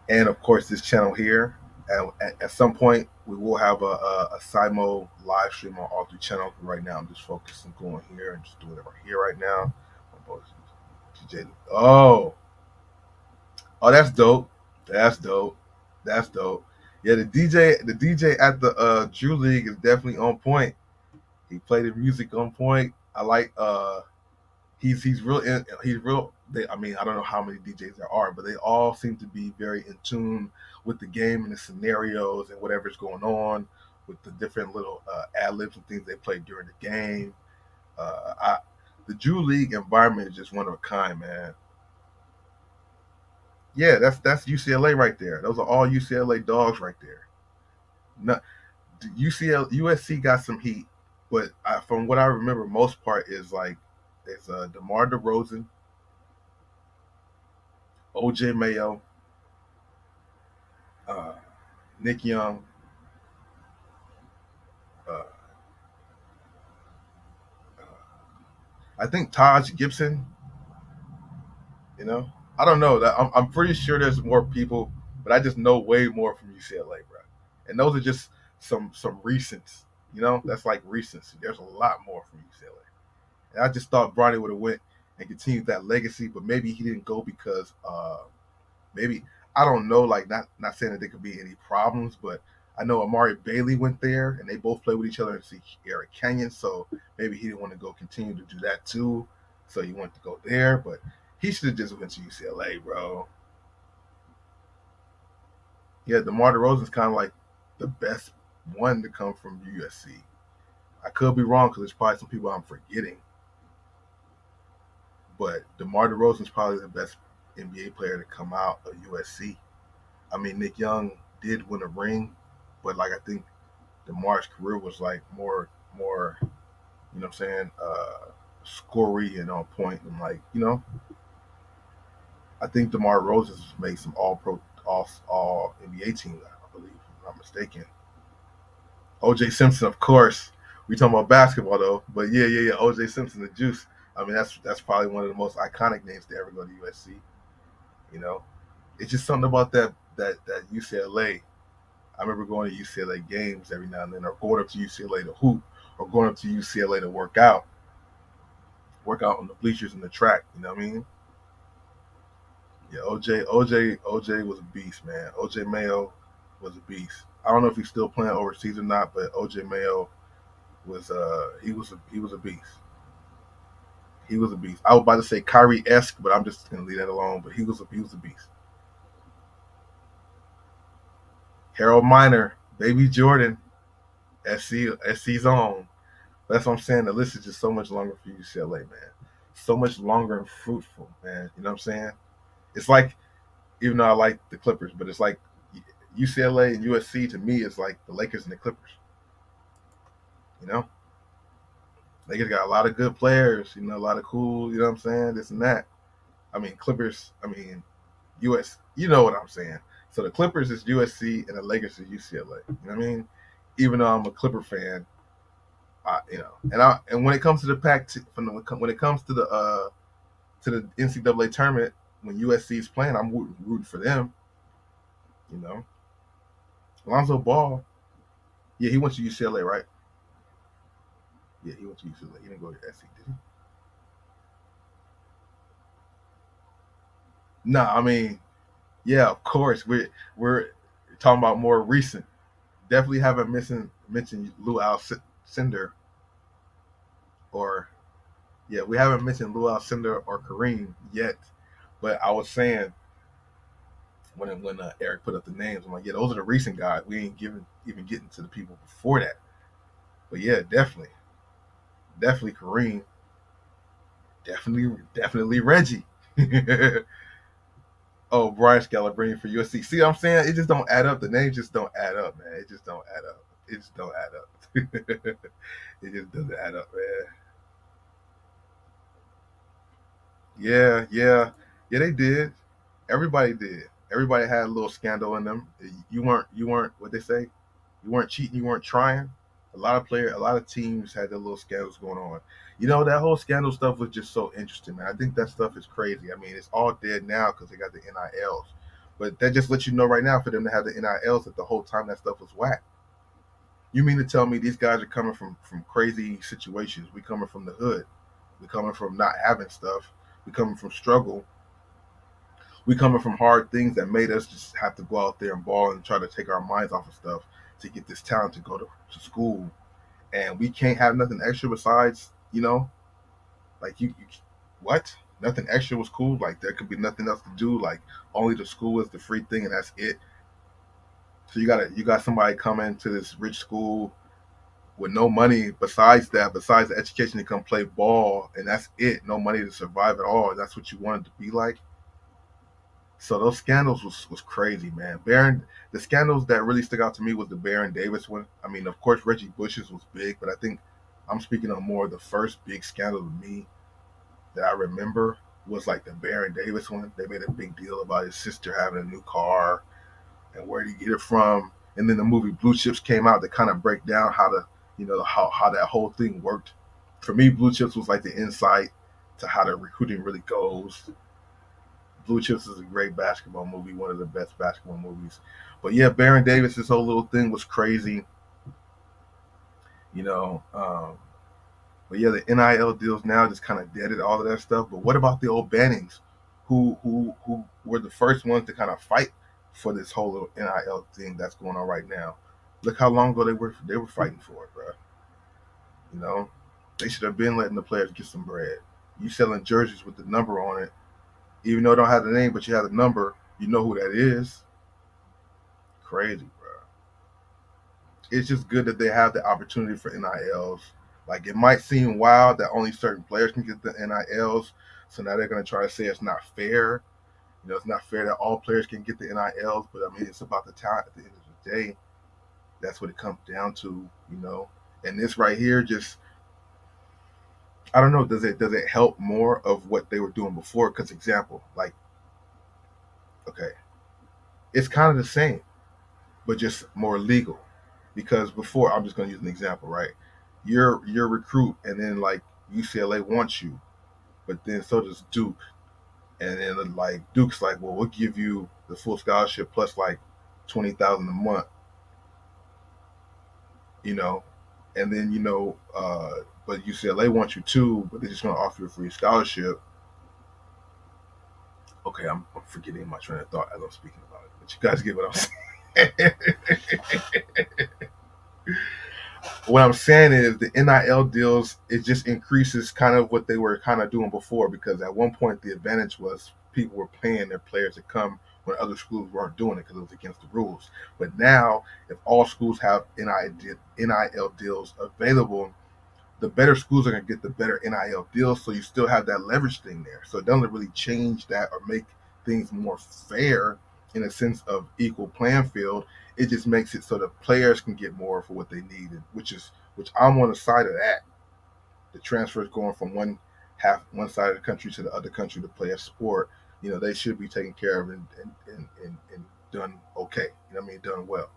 S1: and of course this channel here. At some point, we will have a Simo live stream on all three channels. But right now, I'm just focused on going here and just doing it right here right now. Oh, oh, that's dope. That's dope. That's dope. Yeah, the DJ at the Drew League is definitely on point. He played the music on point. I like he's real he's real I mean, I don't know how many DJs there are, but they all seem to be very in tune with the game and the scenarios and whatever's going on with the different little ad libs and things they play during the game. I The Drew League environment is just one of a kind, man. Yeah, that's UCLA right there. Those are all UCLA dogs right there. No, USC got some heat, but from what I remember, most part is like it's DeMar DeRozan, OJ Mayo, uh, Nick Young, uh, I think Taj Gibson. You know, I don't know that. I'm pretty sure there's more people, but I just know way more from UCLA, bro. And those are just some recents. That's like recency. There's a lot more from UCLA. And I just thought Bronny would have went and continued that legacy, but maybe he didn't go because maybe I don't know. Like not saying that there could be any problems, but I know Amari Bailey went there and they both played with each other and see Eric Canyon, so maybe he didn't want to go continue to do that too. So he wanted to go there, but he should have just went to UCLA, bro. Yeah, DeMar DeRozan's kind of like the best one to come from USC. I could be wrong because there's probably some people I'm forgetting, but DeMar DeRozan's probably the best NBA player to come out of USC. I mean, Nick Young did win a ring, but like I think DeMar's career was like more, what I'm saying, scory and on point, and like I think DeMar Rose made some all NBA teams, I believe, if I'm not mistaken. OJ Simpson, of course. We talking about basketball though, but yeah. OJ Simpson, the Juice. I mean, that's probably one of the most iconic names to ever go to USC. You know, it's just something about that UCLA. I remember going to UCLA games every now and then, or going up to UCLA to hoop, or going up to UCLA to work out on the bleachers and the track. You know what I mean? Yeah, OJ was a beast, man. OJ Mayo was a beast. I don't know if he's still playing overseas or not, but OJ Mayo was he was a beast. He was a beast. I was about to say Kyrie esque, but I'm just gonna leave that alone. But he was a beast. Harold Miner, Baby Jordan, SC's own. That's what I'm saying. The list is just so much longer for UCLA, man. So much longer and fruitful, man. You know what I'm saying? It's like, even though I like the Clippers, but it's like UCLA and USC to me is like the Lakers and the Clippers. You know, Lakers got a lot of good players. A lot of cool. You know what I'm saying? This and that. I mean, Clippers. I mean, US. You know what I'm saying? So the Clippers is USC and the Lakers is UCLA. You know what I mean? Even though I'm a Clipper fan, and when it comes to the when it comes to the NCAA tournament, when USC is playing, I'm rooting for them. You know, Lonzo Ball. Yeah, he went to UCLA, right? Yeah, he went to UCLA. He didn't go to SC, did he? No, I mean, yeah, of course. We're talking about more recent. Definitely haven't mentioned Lou Alcindor or yeah, we haven't mentioned Lou Alcindor or Kareem yet. But I was saying when Eric put up the names, I'm like, yeah, those are the recent guys. We ain't even getting to the people before that. But yeah, definitely Kareem, definitely Reggie. Oh, Brian Scalabrine for USC. See what I'm saying? It just don't add up. The names just don't add up, man. It just don't add up. It just don't add up. It just doesn't add up, man. Yeah. They did. Everybody did. Everybody had a little scandal in them. You weren't what they say. You weren't cheating. You weren't trying. A lot of teams had their little scandals going on. That whole scandal stuff was just so interesting, man. I think that stuff is crazy. I mean, it's all dead now because they got the NILs. But that just lets you know right now for them to have the NILs that the whole time that stuff was whack. You mean to tell me these guys are coming from crazy situations? We coming from the hood. We coming from not having stuff. We coming from struggle. We coming from hard things that made us just have to go out there and ball and try to take our minds off of stuff to get this talent to go to school. And we can't have nothing extra besides, like you what? Nothing extra was cool. Like there could be nothing else to do. Like only the school is the free thing and that's it. So you got somebody coming to this rich school with no money besides that, besides the education to come play ball, and that's it. No money to survive at all. That's what you wanted to be like. So those scandals was crazy, man. The scandals that really stuck out to me was the Baron Davis one. I mean, of course, Reggie Bush's was big, but I think I'm speaking on more of the first big scandal to me that I remember was like the Baron Davis one. They made a big deal about his sister having a new car and where did he get it from. And then the movie Blue Chips came out to kind of break down how that whole thing worked. For me, Blue Chips was like the insight to how the recruiting really goes. Blue Chips is a great basketball movie, one of the best basketball movies. But yeah, Baron Davis, whole little thing was crazy, you know. But yeah, the NIL deals now just kind of deaded all of that stuff. But what about the old Bannings, who were the first ones to kind of fight for this whole little NIL thing that's going on right now? Look how long ago they were fighting for it, bro. You know, they should have been letting the players get some bread. You selling jerseys with the number on it, even though it don't have the name, but you have the number. You know who that is. Crazy, bro. It's just good that they have the opportunity for NILs. Like it might seem wild that only certain players can get the NILs, so now they're gonna try to say it's not fair. It's not fair that all players can get the NILs, but I mean it's about the talent at the end of the day. That's what it comes down to. And this right here just I don't know, does it help more of what they were doing before? Because example, like, okay, it's kind of the same, but just more legal. Because before, I'm just gonna use an example, right? You're a recruit, and then like UCLA wants you, but then so does Duke, and then like Duke's like, well, we'll give you the full scholarship plus like 20,000 a month, you know, and then but UCLA wants you too, but they're just gonna offer you a free scholarship. Okay, I'm forgetting my train of thought as I'm speaking about it, but you guys get what I'm saying. What I'm saying is the NIL deals, it just increases kind of what they were kind of doing before, because at one point the advantage was people were paying their players to come when other schools weren't doing it because it was against the rules. But now, if all schools have NIL deals available, the better schools are going to get the better NIL deals. So you still have that leverage thing there. So it doesn't really change that or make things more fair in a sense of equal playing field. It just makes it so the players can get more for what they need, which I'm on the side of that. The transfers going from one side of the country to the other country to play a sport, they should be taken care of and done okay. You know what I mean? Done well.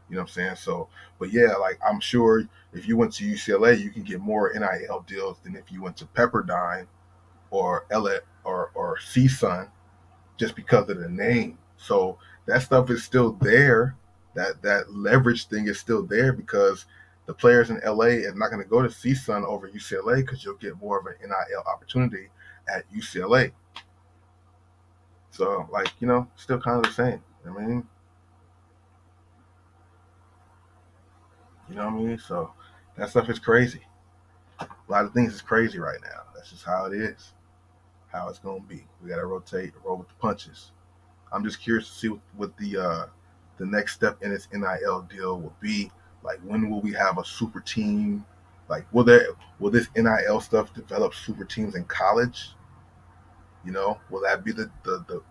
S1: You know what I'm saying? So, but yeah, like I'm sure if you went to UCLA, you can get more NIL deals than if you went to Pepperdine or LA or CSUN just because of the name. So that stuff is still there. That leverage thing is still there because the players in LA are not going to go to CSUN over UCLA because you'll get more of an NIL opportunity at UCLA. So like still kind of the same. I mean, So that stuff is crazy. A lot of things is crazy right now. That's just how it is. How it's gonna be. We gotta roll with the punches. I'm just curious to see what the next step in this NIL deal will be. Like, when will we have a super team? Like, will this NIL stuff develop super teams in college? Will that be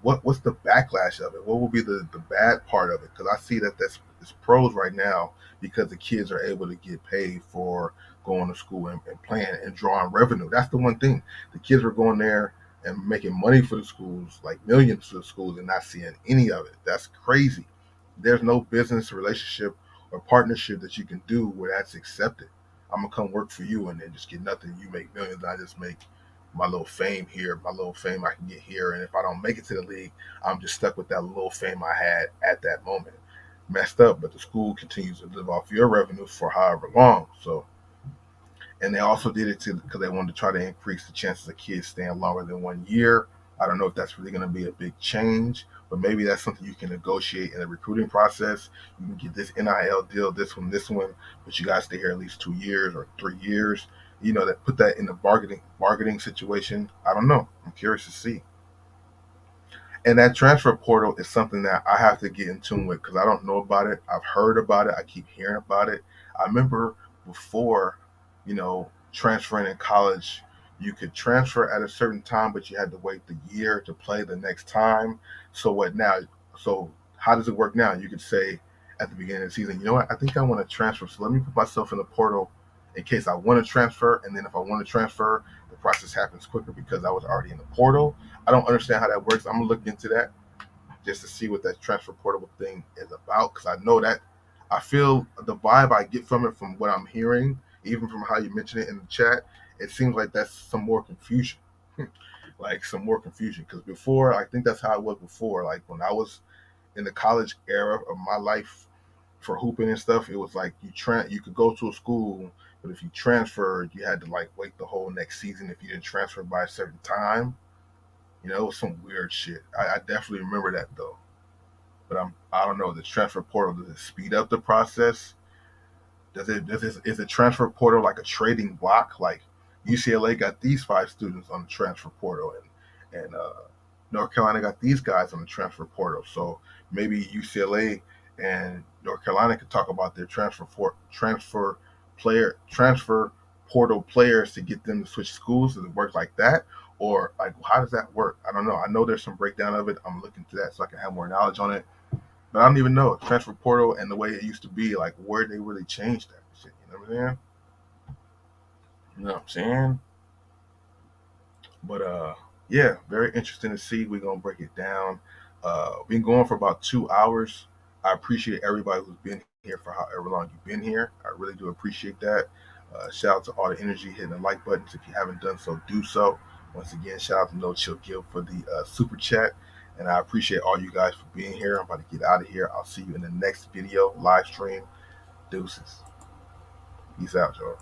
S1: what's the backlash of it? What will be the bad part of it? Because I see that it's pros right now because the kids are able to get paid for going to school and playing and drawing revenue. That's the one thing. The kids were going there and making money for the schools, like millions for the schools, and not seeing any of it. That's crazy. There's no business relationship or partnership that you can do where that's accepted. I'm gonna come work for you and then just get nothing. You make millions, I just make my little fame here, my little fame I can get here. And if I don't make it to the league, I'm just stuck with that little fame I had at that moment. Messed up, but the school continues to live off your revenue for however long. So, and they also did it because they wanted to try to increase the chances of kids staying longer than 1 year. I don't know if that's really going to be a big change, but maybe that's something you can negotiate in the recruiting process. You can get this NIL deal, this one, but you guys stay here at least 2 years or 3 years. That put that in the bargaining situation. I don't know. I'm curious to see. And that transfer portal is something that I have to get in tune with because I don't know about it. I've heard about it. I keep hearing about it. I remember before, transferring in college, you could transfer at a certain time, but you had to wait the year to play the next time. So what now? So how does it work now? You could say at the beginning of the season, you know what? I think I want to transfer. So let me put myself in the portal in case I want to transfer. And then if I want to transfer, the process happens quicker because I was already in the portal. I don't understand how that works. I'm gonna look into that just to see what that transfer portable thing is about because I know that I feel the vibe I get from it from what I'm hearing, even from how you mentioned it in the chat. It seems like that's some more confusion, like some more confusion. Because before, I think that's how it was before. Like when I was in the college era of my life for hooping and stuff, it was like you could go to a school, but if you transferred, you had to like wait the whole next season if you didn't transfer by a certain time. It was some weird shit. I definitely remember that though. But I don't know, the transfer portal, does it speed up the process? Is the transfer portal like a trading block? Like UCLA got these 5 students on the transfer portal and North Carolina got these guys on the transfer portal. So maybe UCLA and North Carolina could talk about their transfer portal players to get them to switch schools. Does it work like that? Or like how does that work? I don't know. I know there's some breakdown of it. I'm looking to that so I can have more knowledge on it. But I don't even know transfer portal and the way it used to be, like where they really changed that shit. You know what I'm saying? You know what I'm saying? But yeah, very interesting to see. We're gonna break it down. Been going for about 2 hours. I appreciate everybody who's been here for however long you've been here. I really do appreciate that. Shout out to all the energy hitting the like buttons. If you haven't done so, do so. Once again, shout out to No Chill Kill for the super chat. And I appreciate all you guys for being here. I'm about to get out of here. I'll see you in the next video, live stream. Deuces. Peace out, y'all.